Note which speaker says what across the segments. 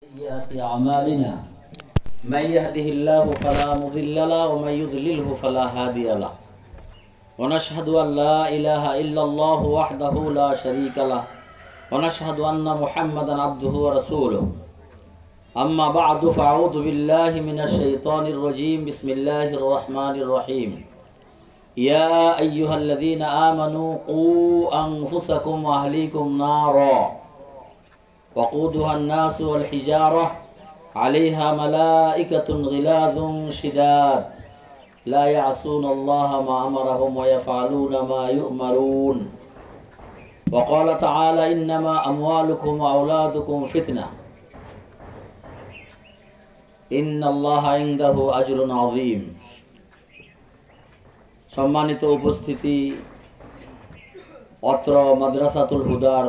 Speaker 1: سيئات أعمالنا من يهده الله فلا مضل له ومن يضلله فلا هادي له ونشهد أن لا إله إلا الله وحده لا شريك له ونشهد أن محمدا عبده ورسوله أما بعد فأعوذ بالله من الشيطان الرجيم بسم الله الرحمن الرحيم يا أيها الذين آمنوا قوا أنفسكم وأهليكم نارا وقودها الناس والحجارة عليها ملائكة غلاظ شداد لا يعصون الله ما أمرهم ويفعلون ما يؤمرون وقال تعالى إنما أموالكم وأولادكم فتنة إن الله عنده أجر عظيم সম্মানিত উপস্থিতি অত্র মাদ্রাসাতুল হুদার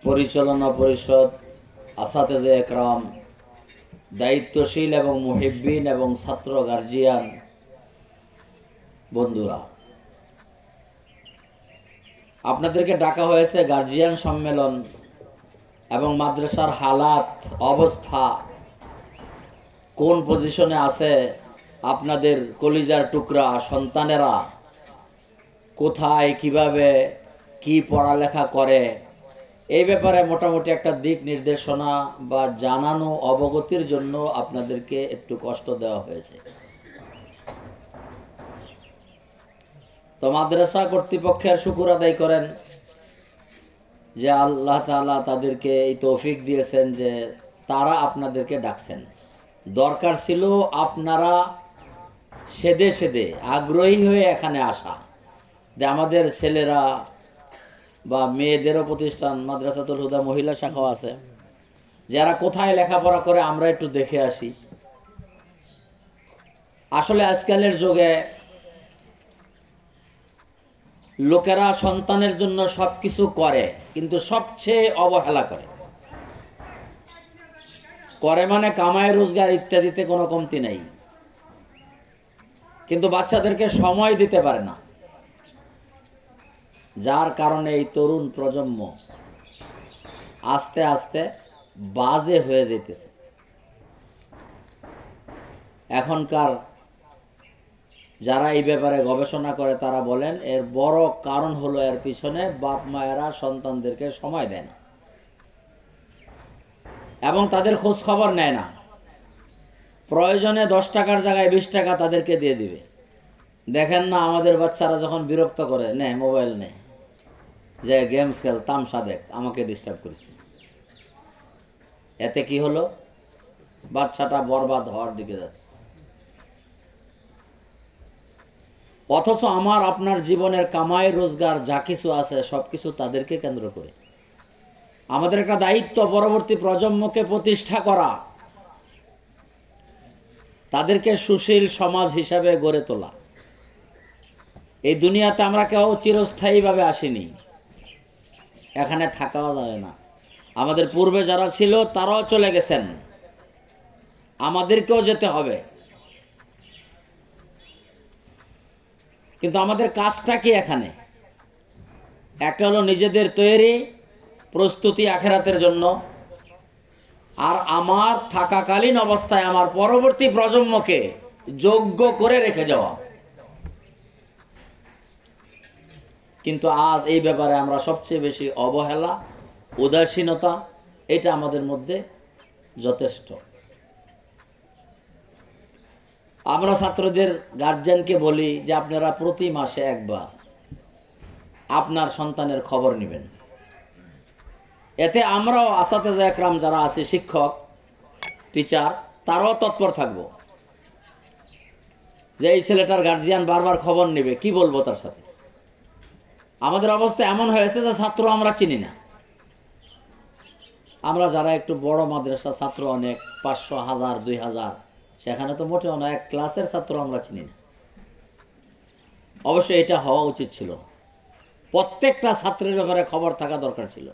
Speaker 1: পরিচালনা পরিষদ আসাতেজে একরাম দায়িত্বশীল এবং মুহিব্বিন এবং ছাত্র গার্জিয়ান বন্ধুরা, আপনাদেরকে ডাকা হয়েছে গার্জিয়ান সম্মেলন এবং মাদ্রাসার হালাত অবস্থা কোন পজিশনে আছে, আপনাদের কলিজার টুকরা সন্তানেরা কোথায় কিভাবে কি পড়ালেখা করে এই ব্যাপারে মোটামুটি একটা দিক নির্দেশনা বা জানানো অবগতির জন্য আপনাদেরকে একটু কষ্ট দেওয়া হয়েছে। তো মাদ্রাসা কর্তৃপক্ষের শুকর আদায় করেন যে আল্লাহ তাআলা তাদেরকে এই তৌফিক দিয়েছেন যে তারা আপনাদেরকে ডাকছেন। দরকার ছিল আপনারা সেদে সেদে আগ্রহী হয়ে এখানে আসা, যে আমাদের ছেলেরা বা মেয়েদেরও প্রতিষ্ঠান মাদ্রাসাতুল হুদা মহিলা শাখাও আছে, যারা কোথায় লেখাপড়া করে আমরা একটু দেখে আসি। আসলে আজকালের যুগে লোকেরা সন্তানের জন্য সবকিছু করে, কিন্তু সবচেয়ে অবহেলা করে মানে কামাই রোজগার ইত্যাদিতে কোনো কমতি নেই, কিন্তু বাচ্চাদেরকে সময় দিতে পারে না, যার কারণে এই তরুণ প্রজন্ম আস্তে আস্তে বাজে হয়ে যেতেছে। এখনকার যারা এই ব্যাপারে গবেষণা করে তারা বলেন এর বড় কারণ হলো এর পিছনে বাপ মায়েরা সন্তানদেরকে সময় দেয় না এবং তাদের খোঁজ খবর নেয় না। প্রয়োজনে 10 টাকার জায়গায় 20 টাকা তাদেরকে দিয়ে দিবে। দেখেন না আমাদের বাচ্চারা যখন বিরক্ত করে, নে মোবাইল নে, যে গেমস খেল, তামসা দেখ, আমাকে ডিস্টার্ব করিস না। এতে কি হলো? বাচ্চাটা বরবাদ হওয়ার দিকে যাচ্ছে। অথচ আমার আপনার জীবনের কামাই রোজগার যা কিছু আছে সবকিছু তাদেরকে কেন্দ্র করে। আমাদের একটা দায়িত্ব পরবর্তী প্রজন্মকে প্রতিষ্ঠা করা, তাদেরকে সুশীল সমাজ হিসাবে গড়ে তোলা। এই দুনিয়াতে আমরা কেউ চিরস্থায়ীভাবে আসিনি, এখানে থাকাও যাবে না। আমাদের পূর্বে যারা ছিল তারাও চলে গেছেন, আমাদেরকেও যেতে হবে। কিন্তু আমাদের কাজটা কি এখানে? একটা হলো নিজেদের তৈরি প্রস্তুতি আখিরাতের জন্য, আর আমার থাকাকালীন অবস্থায় আমার পরবর্তী প্রজন্মকে যোগ্য করে রেখে যাওয়া। কিন্তু আজ এই ব্যাপারে আমরা সবচেয়ে বেশি অবহেলা, উদাসীনতা, এটা আমাদের মধ্যে যথেষ্ট। আমরা ছাত্রদের গার্জিয়ানকে বলি যে আপনারা প্রতি মাসে একবার আপনার সন্তানের খবর নেবেন। এতে আমরাও আসাতেজে একরাম যারা আছে, শিক্ষক টিচার, তারাও তৎপর থাকবো যে এই ছেলেটার গার্জিয়ান বারবার খবর নেবে, কি বলবো তার সাথে। আমাদের অবস্থা এমন হয়েছে যে ছাত্র আমরা চিনি না। আমরা যারা একটু বড় মাদ্রাসা ছাত্র অনেক 500, 1000, 2000, সেখানে তো মোটেও না, এক ক্লাসের ছাত্র আমরা চিনি না। অবশ্যই এটা হওয়া উচিত ছিল, প্রত্যেকটা ছাত্রের ব্যাপারে খবর থাকা দরকার ছিল।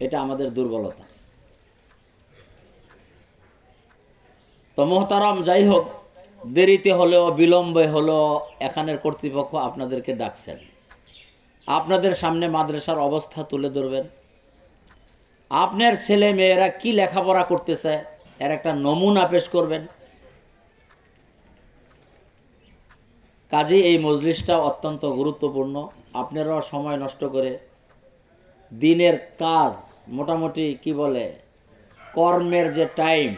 Speaker 1: এটা আমাদের দুর্বলতা। তো মোহতারাম, যাই হোক, দেরিতে হলেও বিলম্বে হলেও এখানের কর্তৃপক্ষ আপনাদেরকে ডাকছেন। আপনাদের সামনে মাদ্রাসার অবস্থা তুলে ধরবেন, আপনার ছেলে মেয়েরা কি লেখাপড়া করতেছে এর একটা নমুনা পেশ করবেন। কাজেই এই মজলিসটা অত্যন্ত গুরুত্বপূর্ণ। আপনারাও সময় নষ্ট করে দিনের কাজ, মোটামুটি কি বলে, কর্মের যে টাইম,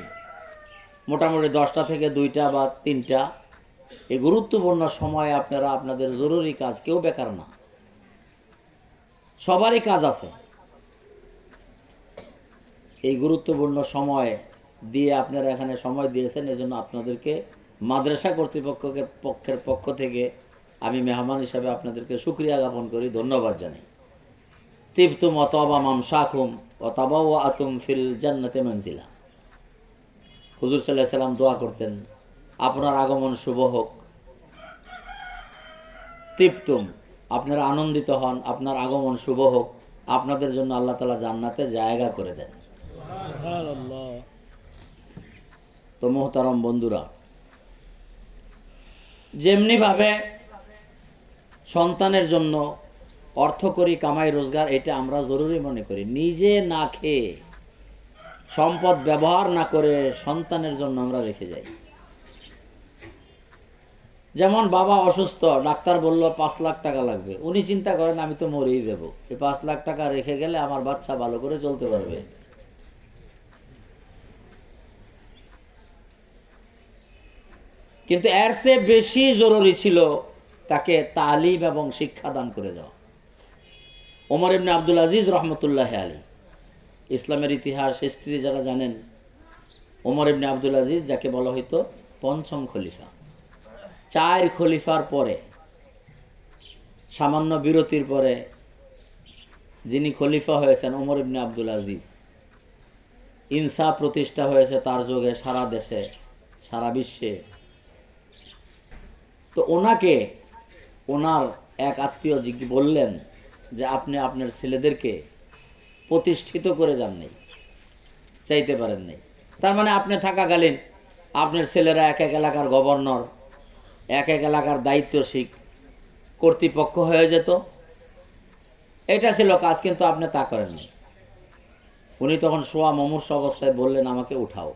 Speaker 1: মোটামুটি 10টা থেকে 2টা বা 3টা, এই গুরুত্বপূর্ণ সময়ে আপনারা আপনাদের জরুরি কাজ, কেউ বেকার না, সবারই কাজ আছে। এই গুরুত্বপূর্ণ সময় দিয়ে আপনারা এখানে সময় দিয়েছেন, এজন্য আপনাদেরকে মাদ্রাসা কর্তৃপক্ষের পক্ষ থেকে আমি মেহমান হিসাবে আপনাদেরকে শুকরিয়া জ্ঞাপন করি, ধন্যবাদ জানাই। তিবতুম ওয়া তাবা মামশাকুম ওয়া তাবাওয়াতুম ফিল জান্নাতি মানজিলা। হুজুর সাল্লাল্লাহু আলাইহি সাল্লাম দোয়া করতেন, আপনার আগমন শুভ হোক। তিবতুম, আপনারা আনন্দিত হন, আপনার আগমন শুভ হোক, আপনাদের জন্য আল্লাহ তাআলা জান্নাতে জায়গা করে দেন। সুবহানাল্লাহ। তো মোহতারাম বন্ধুরা, যেমনিভাবে সন্তানের জন্য অর্থ করি, কামাই রোজগার, এটা আমরা জরুরি মনে করি, নিজে না খেয়ে সম্পদ ব্যবহার না করে সন্তানের জন্য আমরা রেখে যাই। যেমন বাবা অসুস্থ, ডাক্তার বলল 5 লাখ টাকা লাগবে, উনি চিন্তা করেন আমি তো মরেই দেব, এই 5 লাখ টাকা রেখে গেলে আমার বাচ্চা ভালো করে চলতে পারবে। কিন্তু এর চেয়ে বেশি জরুরি ছিল তাকে তালিম এবং শিক্ষা দান করে দেওয়া। ওমর ইবনে আব্দুল আজিজ রহমতুল্লাহ আলাইহি, ইসলামের ইতিহাস হিস্ট্রি যারা জানেন, ওমর ইবনে আব্দুল আজিজ যাকে বলা হইতো 5ম খলিফা, 4 খলিফার পরে, সামান্য বিরতির পরে যিনি খলিফা হয়েছেন ওমর ইবনে আব্দুল আজিজ, ইনসাফ প্রতিষ্ঠা হয়েছে তার যুগে সারা দেশে, সারা বিশ্বে। তো ওনাকে ওনার এক আত্মীয় বললেন যে আপনি আপনার ছেলেদেরকে প্রতিষ্ঠিত করে যান নাই, চাইতে পারেন নাই। তার মানে আপনি থাকাকালীন আপনার ছেলেরা এক এক এলাকার গভর্নর, এক এক এলাকার দায়িত্বশীল, কর্তৃপক্ষ হয়ে যেত, এটা ছিল কাজ, কিন্তু আপনি তা করেন নাই। উনি তখন শোয়া মুমূর্ষ অবস্থায় বললেন আমাকে উঠাও।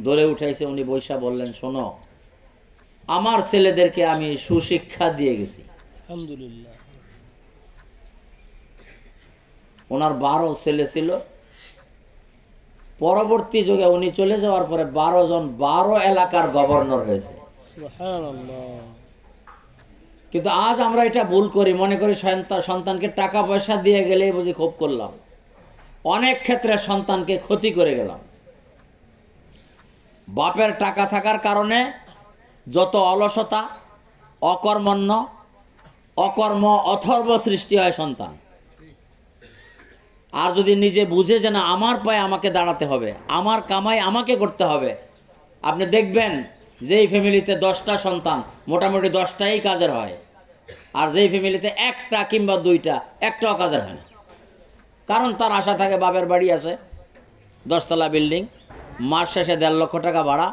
Speaker 1: ধরে উঠাইছে, উনি বৈশা বললেন শোনো, আমার ছেলেদেরকে আমি সুশিক্ষা দিয়ে গেছি, আলহামদুলিল্লাহ। ওনার 12 ছেলে ছিল। পরবর্তী যুগে উনি চলে যাওয়ার পরে 12 জন 12 এলাকার গভর্নর হয়েছে। কিন্তু আজ আমরা এটা ভুল করি, মনে করি সন্তানকে টাকা পয়সা দিয়ে গেলেই বুঝি খুব করলাম। অনেক ক্ষেত্রে সন্তানকে ক্ষতি করে গেলাম। বাপের টাকা থাকার কারণে যত অলসতা, অকর্মণ্য, অকর্ম, অথর্ব সৃষ্টি হয় সন্তান। আর যদি নিজে বুঝে যে না আমার পায়ে আমাকে দাঁড়াতে হবে, আমার কামাই আমাকে করতে হবে, আপনি দেখবেন যেই ফ্যামিলিতে 10টা সন্তান, মোটামুটি 10টাই কাজের হয়। আর যেই ফ্যামিলিতে 1টা কিংবা 2টা, একটাও কাজের হয় না। কারণ তার আশা থাকে বাপের বাড়ি আছে, 10তলা বিল্ডিং, মাস শেষে 1.5 লক্ষ টাকা ভাড়া,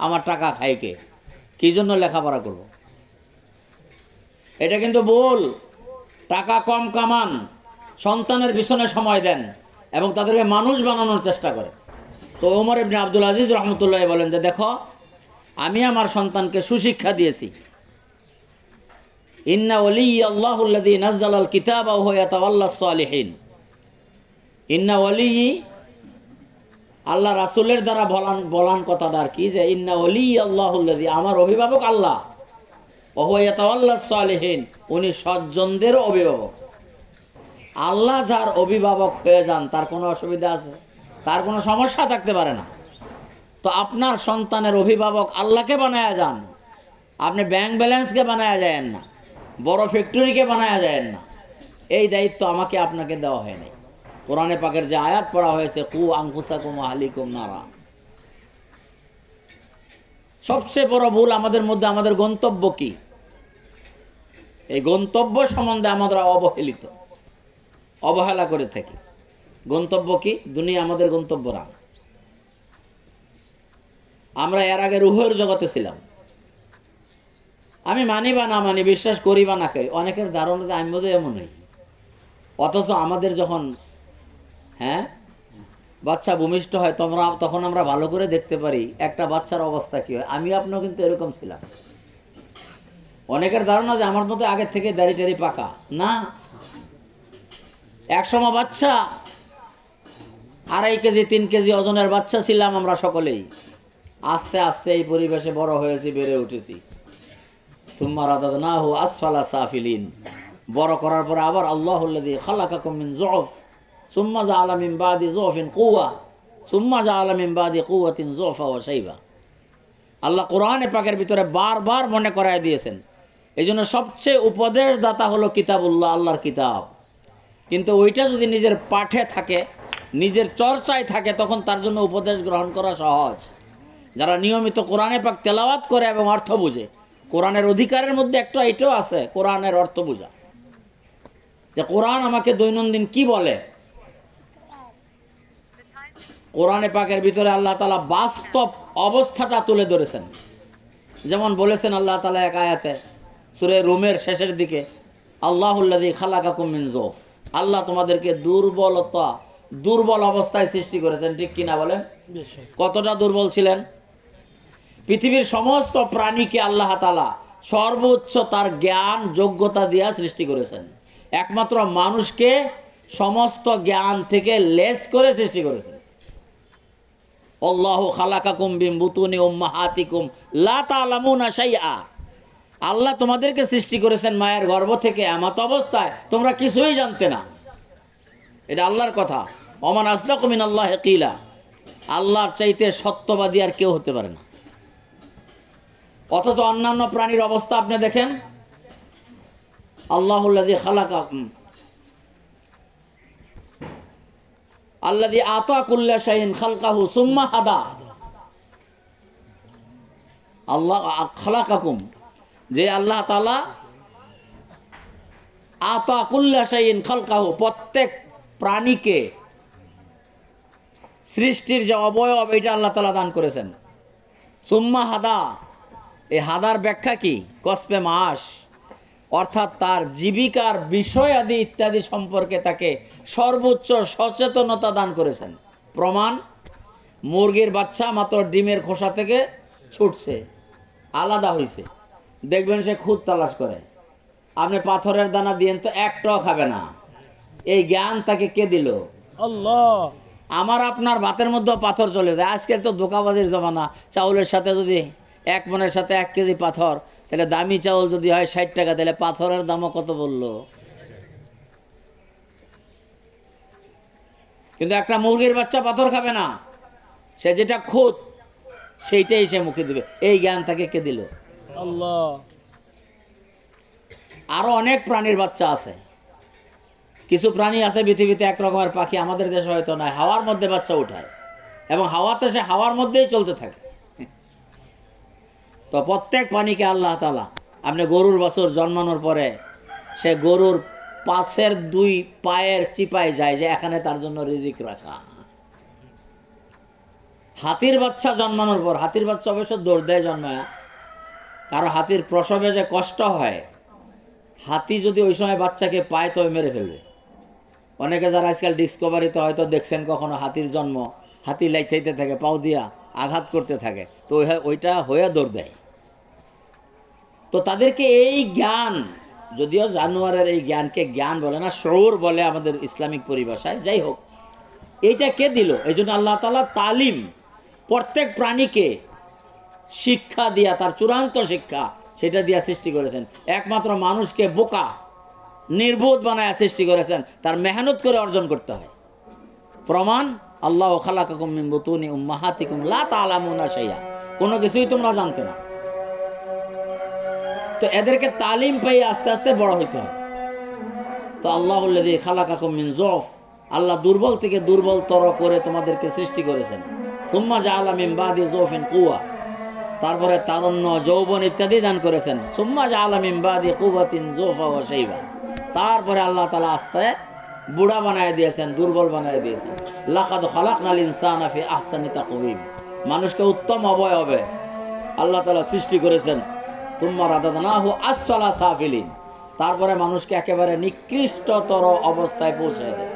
Speaker 1: আমার টাকা খাই কে, কী জন্য লেখাপড়া করব? এটা কিন্তু ভুল। টাকা কম কামান, সন্তানের পিছনে সময় দেন এবং তাদেরকে মানুষ বানানোর চেষ্টা করেন। তো ওমর ইবনে আব্দুল আজিজ রহমতুল্লাহ বলেন যে দেখো, আমি আমার সন্তানকে সুশিক্ষা দিয়েছি। ইন্না ওয়ালিয়্যা আল্লাহুল্লাযী নাযালাল কিতাবা ওয়া হুয়া ইয়াতাওয়াল্লাস সালিহিন। ইন্না ওয়ালিয়্যি, আল্লাহ রাসূলের দ্বারা বলান কথাটা আর কি, যে ইন্না ওয়ালিয়্যা আল্লাহুল্লাযী, আমার অভিভাবক আল্লাহ, ওয়া হুয়া ইয়াতাওয়াল্লাস সালিহিন, উনি সজ্জনদের অভিভাবক। আল্লাহ যার অভিভাবক হয়ে যান তার কোনো অসুবিধা আছে? তার কোনো সমস্যা থাকতে পারে না। তো আপনার সন্তানের অভিভাবক আল্লাহকে বানায়া যান, আপনি ব্যাংক ব্যালেন্সকে বানায়া যায়েন না, বড় ফ্যাক্টরিকে বানায়া যায়েন না। এই দায়িত্ব আমাকে আপনাকে দেওয়া হয় নাই। কোরআনে পাকের যে আয়াত পড়া হয়েছে, কু আনফুসাকুম ওয়া আহলিকুম নারা, সবচেয়ে বড় ভুল আমাদের মধ্যে আমাদের গন্তব্য কি, এই গন্তব্য সম্বন্ধে আমরা অবহেলা করে থাকি। গন্তব্য কি? দুনিয়া আমাদের গন্তব্য না। আমরা এর আগে রুহের জগতে ছিলাম। আমি মানি বা না মানি, বিশ্বাস করি বা না করি, অনেকের ধারণা যে আমি বোধহয় এমন হই। অথচ আমাদের যখন বাচ্চা ভূমিষ্ঠ হয় তখন আমরা ভালো করে দেখতে পারি একটা বাচ্চার অবস্থা কি হয়। আমি আপনিও কিন্তু এরকম ছিলাম। অনেকের ধারণা যে আমার মধ্যে আগের থেকে দাড়ি টাড়ি পাকা, না। একসময় বাচ্চা 2.5 কেজি 3 কেজি ওজনের বাচ্চা ছিলাম আমরা সকলেই। আস্তে আস্তে এই পরিবেশে বড় হয়েছি, বেড়ে উঠেছি। সুম্মা রাদাদনাহু আসফালা সাফিলিন। বড় করার পরে আবার আল্লাহুল্লাযী খালাকাকুম মিন যুফ সুম্মা জাআলা মিন বাদি যুফিন কুওয়া সুম্মা জাআলা মিন বাদি কুওয়াতিন যুফা ওয়া শাইবা। আল্লাহ কোরআনে পাকের ভিতরে বারবার মনে করায় দিয়েছেন। এই জন্য সবচেয়ে উপদেশদাতা হলো কিতাবুল্লাহ, আল্লাহর কিতাব। কিন্তু ওইটা যদি নিজের পাঠে থাকে, নিজের চর্চায় থাকে, তখন তার জন্য উপদেশ গ্রহণ করা সহজ। যারা নিয়মিত কোরআনে পাক তেলাওয়াত করে এবং অর্থ বুঝে, কোরআনের অধিকারের মধ্যে একটা এটাও আছে, কোরআনের অর্থ বোঝা। যে কোরআন আমাকে দৈনন্দিন কি বলে। কোরআনে পাকের ভিতরে আল্লাহ তাআলা বাস্তব অবস্থাটা তুলে ধরেছেন। যেমন বলেছেন আল্লাহ তাআলা এক আয়াতে সূরা রুমের শেষের দিকে, আল্লাহুল্লাযী খালাকাকুম মিন যুফ। আল্লাহ তোমাদেরকে দুর্বল অবস্থায় সৃষ্টি করেছেন। ঠিক কিনা বলেন? কতটা দুর্বল ছিলেন? পৃথিবীর সমস্ত প্রাণীকে আল্লাহ তাআলা সর্বোচ্চ তার জ্ঞান যোগ্যতা দিয়া সৃষ্টি করেছেন। একমাত্র মানুষকে সমস্ত জ্ঞান থেকে লেস করে সৃষ্টি করেছেন। আল্লাহু খালাকাকুম মিন বুতুনি উম্মাহাতিকুম লা তা'লামুনা শাইআ। আল্লাহ তোমাদেরকে সৃষ্টি করেছেন মায়ের গর্ভ থেকে এমত অবস্থায় তোমরা কিছুই জানতে না। এটা আল্লাহর কথা। ওমান আসদাকু মিনাল্লাহি কিলা। আল্লাহর চাইতে সত্যবাদী আর কেউ হতে পারে না। অথচ অন্যান্য প্রাণীর অবস্থা আপনি দেখেন, আল্লাহুল্লাযী খালাকাকুম আল্লাযী আতা কুল্লা শাইইন খালকাহু সুম্মা হাদা। আল্লাহ খালাকাকুম, যে আল্লাহ তাআলা আতা কুল্লা শাইইন খালকাহু, প্রত্যেক প্রাণীকে সৃষ্টির যে অবয়ব এটা আল্লাহ তাআলা দান করেছেন। সুম্মা হাদা, এই হাদার ব্যাখ্যা কি? কসপে মাস, অর্থাৎ তার জীবিকার বিষয় আদি ইত্যাদি সম্পর্কে তাকে সর্বোচ্চ সচেতনতা দান করেছেন। প্রমাণ, মুরগির বাচ্চা মাত্র ডিমের খোসা থেকে ছুটছে, আলাদা হয়েছে, দেখবেন সে খুদ তালাশ করে। আপনি পাথরের দানা দিয়েন তো একটাও খাবে না। এই জ্ঞান তাকে কে দিল? আল্লাহ। আমার আপনার ভাতের মধ্যে পাথর চলে যায়। আজকের তো ধোঁকাবাজির জমানা। চাউলের সাথে যদি 1 মণের সাথে 1 কেজি পাথর, তাহলে দামি চাউল যদি হয় 60 টাকা, তাহলে পাথরের দামও কত বললো? কিন্তু একটা মুরগির বাচ্চা পাথর খাবে না। সে যেটা খুদ সেইটাই সে মুখে দিবে। এই জ্ঞান তাকে কে দিল? আল্লাহ। আরো অনেক প্রাণীর বাচ্চা আছে। কিছু প্রাণী আছে পৃথিবীতে, এক রকমের পাখি, আমাদের দেশে হয়তো নাই, হাওয়ার মধ্যে বাচ্চা উঠায় এবং হাওয়াতে সে হাওয়ার মধ্যেই চলতে থাকে। তো প্রত্যেক প্রাণীকে আল্লাহ তাআলা, আপনি গরুর বছর জন্মানোর পরে সে গরুর পাশের 2 পায়ের চিপায় যায় যে এখানে তার জন্য রিজিক রাখা। হাতির বাচ্চা জন্মানোর পর, হাতির বাচ্চা অবশ্য দৌড় দেয় জন্মায়, কারণ হাতির প্রসবে যে কষ্ট হয়, হাতি যদি ওই সময় বাচ্চাকে পায় তবে মেরে ফেলবে। অনেকে যারা আজকাল ডিসকভারিতে হয়তো দেখছেন কখনো হাতির জন্ম, হাতি লাইতে থাকে, পাও দিয়া আঘাত করতে থাকে, তো ওইটা হয়ে দৌড় দেয়। তো তাদেরকে এই জ্ঞান, যদিও জানোয়ারের এই জ্ঞানকে জ্ঞান বলে না, শউর বলে আমাদের ইসলামিক পরিভাষায়, যাই হোক, এইটা কে দিল? এই জন্য আল্লাহ তাআলা তালিম, প্রত্যেক প্রাণীকে শিক্ষা দিয়া, তার চূড়ান্ত শিক্ষা সেটা দিয়া সৃষ্টি করেছেন। একমাত্র মানুষকে বোকা নির্বোধ বানায় সৃষ্টি করেছেন, তার মেহনত করে অর্জন করতে হয়। প্রমাণ, আল্লাহু খালাকাকুম মিন বুতুনি উম্মাহাতিকুম লা তা'লামুনা শাইআ, কোনো কিছুই তোমরা জানতে না। তো এদেরকে তালিম পেয়ে আস্তে আস্তে বড় হইতে হয়। তো আল্লাহুল্লাযী খালাকাকুম মিন যুফ, আল্লাহ দুর্বল থেকে দুর্বলতর করে তোমাদেরকে সৃষ্টি করেছেন। সুম্মা জাআলা মিন বাদি যুফিন কুওয়া, তারপরে তারুণ্য, যৌবন ইত্যাদি দান করেছেন। সুম্মা জাআলা মিন বাদি কুওয়াতিন যুফা ওয়া শাইবা, তারপরে আল্লাহ তাআলা আস্তে বুড়া বানায় দিয়েছেন, দুর্বল বানায় দিয়েছেন। লাকাদ খালাকনাল ইনসানা ফি আহসানি তাকওয়িম, মানুষকে উত্তম অবয়বে আল্লাহ তাআলা সৃষ্টি করেছেন। সুম্মা রাদাদনাহু আসফালা সাফিলিন, তারপরে মানুষকে একেবারে নিকৃষ্টতর অবস্থায় পৌঁছে দেয়।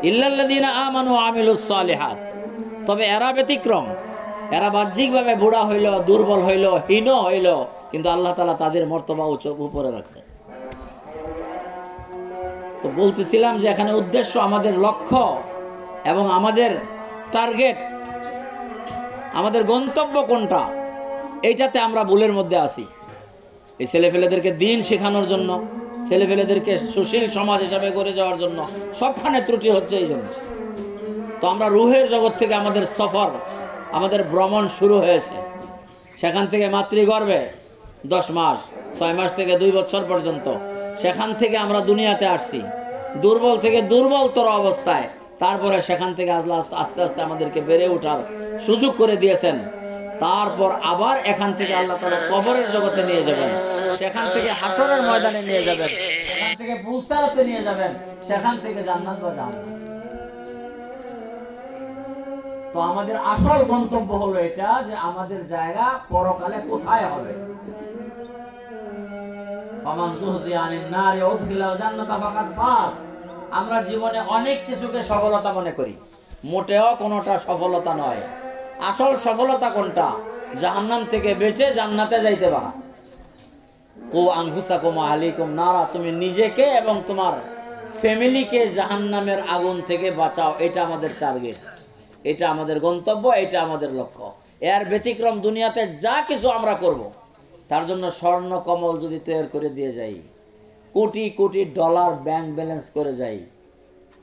Speaker 1: ইল্লাল্লাযীনা আমানু ওয়া আমিলুস সালিহাত। তবে এরা ব্যতিক্রম, এরা বাহ্যিকভাবে বুড়া হইল, দুর্বল হইল, হীন হইল, কিন্তু আল্লাহ তাআলা তাদের মর্তবা উপরে রাখছেন। তো বলতেছিলাম যে এখানে উদ্দেশ্য, আমাদের লক্ষ্য এবং আমাদের টার্গেট, আমাদের গন্তব্য কোনটা, এইটাতে আমরা ভুলের মধ্যে আছি। এই ছেলেপেলেদেরকে দিন শেখানোর জন্য, ছেলেপেলেদেরকে সুশীল সমাজ হিসাবে গড়ে যাওয়ার জন্য সবখানে ত্রুটি হচ্ছে এই জন্য। তো আমরা রুহের জগৎ থেকে আমাদের সফর, আমাদের ভ্রমণ শুরু হয়েছে। সেখান থেকে মাতৃগর্ভে 10 মাস, 6 মাস থেকে 2 বছর পর্যন্ত, সেখান থেকে আমরা দুনিয়াতে আসছি দুর্বল থেকে দুর্বলতর অবস্থায়। তারপরে সেখান থেকে আস্তে আস্তে আমাদেরকে বেড়ে ওঠার সুযোগ করে দিয়েছেন। তারপর আবার এখান থেকে আল্লাহ তাআলা কবরের জগতে নিয়ে যাবেন, সেখান থেকে হাসরের ময়দানে নিয়ে যাবেন, সেখান থেকে পুলসারাতে নিয়ে যাবেন, সেখান থেকে জান্নাত বা জাহান্নাম। তো আমাদের আসল গন্তব্য হলো এটা, যে আমাদের জায়গা পরকালে কোথায় হবে। আমরা জীবনে অনেক কিছুকে সফলতা মনে করি, মোটেও কোনোটা সফলতা নয়। আসল সফলতা কোনটা? জাহান্নাম থেকে বেঁচে জান্নাতে যাইতে পারা। কো আনফুসাকুম আহলিকুম নারা, তুমি নিজেকে এবং তোমার ফ্যামিলিকে জাহান্নামের আগুন থেকে বাঁচাও। এটা আমাদের টার্গেট, এটা আমাদের গন্তব্য, এটা আমাদের লক্ষ্য। এর ব্যতিক্রম দুনিয়াতে যা কিছু আমরা করব, তার জন্য স্বর্ণ কমল যদি তৈরি করে দিয়ে যাই, crore crore dollar bank balance করে যাই,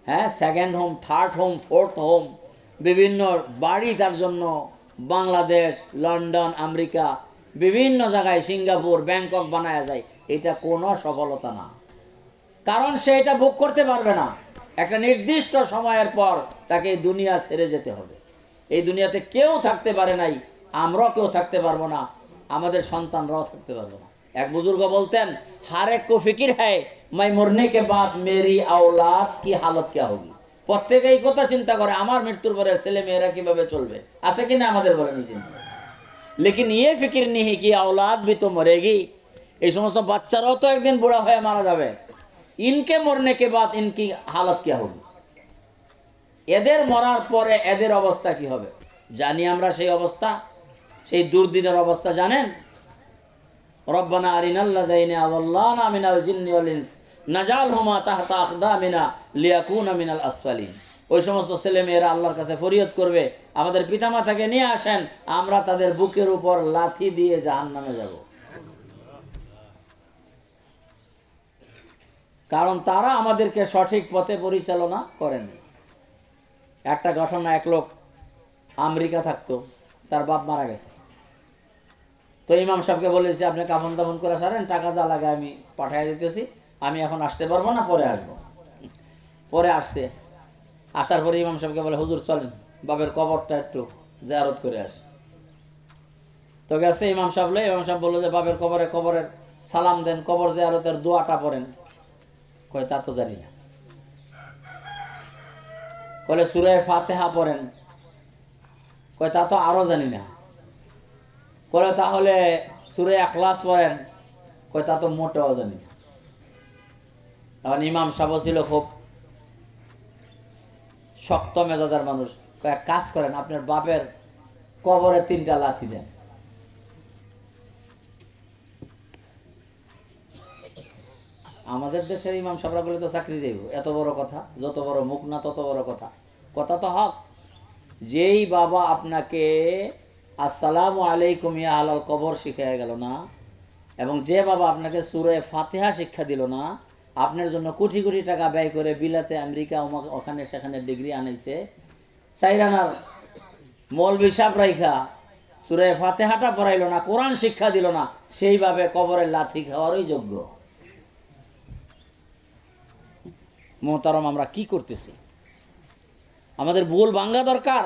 Speaker 1: হ্যাঁ, second home, third home, fourth home, বিভিন্ন বাড়ি তার জন্য বাংলাদেশ, লন্ডন, আমেরিকা, বিভিন্ন জায়গায়, সিঙ্গাপুর, ব্যাংকক বানায়া যায়, এটা কোনো সফলতা না। কারণ সে এটা ভোগ করতে পারবে না। একটা নির্দিষ্ট সময়ের পর তাকে এই দুনিয়া ছেড়ে যেতে হবে। এই দুনিয়াতে কেউ থাকতে পারে নাই, আমরাও কেউ থাকতে পারবো না, আমাদের সন্তানরাও থাকতে পারবো না। এক বুজুর্গ বলতেন, हर एक को फिक्र है मैं मरने के बाद मेरी औलाद की हालत क्या होगी। প্রত্যেকে এই কথা চিন্তা করে, আমার মৃত্যুর পরে ছেলে মেয়েরা কিভাবে চলবে। আছে কিনা আমাদের বলেন চিন্তা। लेकिन ये फिक्र नहीं कि औलाद भी तो मरेगी, এই সমস্ত বাচ্চারাও তো একদিন বুড়া হয়ে মারা যাবে। इनके मरने के बाद इनकी हालत क्या होगी, এদের মরার পরে এদের অবস্থা কি হবে। জানি আমরা সেই অবস্থা, সেই দুর্দিনের অবস্থা জানেন? রব্বানা আরিনাল্লাযাইনা আযাল্লানা মিনাল জিন্নি ওয়াল ইনস নাজালহুমা তাহতা আকদামিনা লিয়াকুনা মিনাল আসফালিন। ওই সমস্ত ছেলে মেয়েরা আল্লাহর কাছে ফরিয়াদ করবে, আমাদের পিতামাতাকে নিয়ে আসেন, আমরা তাদের বুকের উপর লাথি দিয়ে জাহান্নামে যাব। কারণ তারা আমাদেরকে সঠিক পথে পরিচালনা করেন। একটা ঘটনা, এক লোক আমেরিকা থাকতো, তার বাপ মারা গেছে। তো ইমাম সাহেবকে বলেছি, আপনি কাফন দাফন করে সারেন, টাকা যা লাগে আমি পাঠিয়ে দিতেছি, আমি এখন আসতে পারবো না, পরে আসবো। পরে আসছে, আসার পরে ইমাম সাহেবকে বলে, হুজুর চলেন বাবের কবরটা একটু জিয়ারত করে আসি। তো গেছে ইমাম সাহেব, ইমাম সাহেব বললো যে বাবের কবরের সালাম দেন, কবর জিয়ারতের দোয়াটা পড়েন। কয় তা তো জানি না। বলে সূরা ফাতিহা পড়েন। কয় তা তো আরো জানি না। বলে তাহলে সূরা ইখলাস পড়েন। কয় তা তো মোটেও জানি না। তখন ইমাম সাহেব ছিল খুব শক্ত মেজাজের মানুষ। কয়েক কাজ করেন, আপনার বাপের কবরে 3টা লাথি দেন। আমাদের দেশের ইমাম সাহেবরা বলে তো চাকরি যাইব, এত বড় কথা, যত বড় মুখ না তত বড় কথা। কথা তো হক। যেই বাবা আপনাকে আসসালামু আলাইকুম ইয়া আলাল কবর শিখিয়ে গেল না, এবং যে বাবা আপনাকে সূরা ফাতিহা শিক্ষা দিল না, আপনার জন্য কোটি কোটি টাকা ব্যয় করে বিলাতে, আমেরিকা, ওখানে সেখানে ডিগ্রি আনাইছে, সাইরানার মৌলবি সাহেব রাইখা সূরা ফাতিহাটা পড়াইল না, কোরআন শিক্ষা দিল না, সেইভাবে কবরের লাথি খাওয়ারই যোগ্য। মোহতারম, আমরা কি করতেছি? আমাদের ভুল ভাঙা দরকার।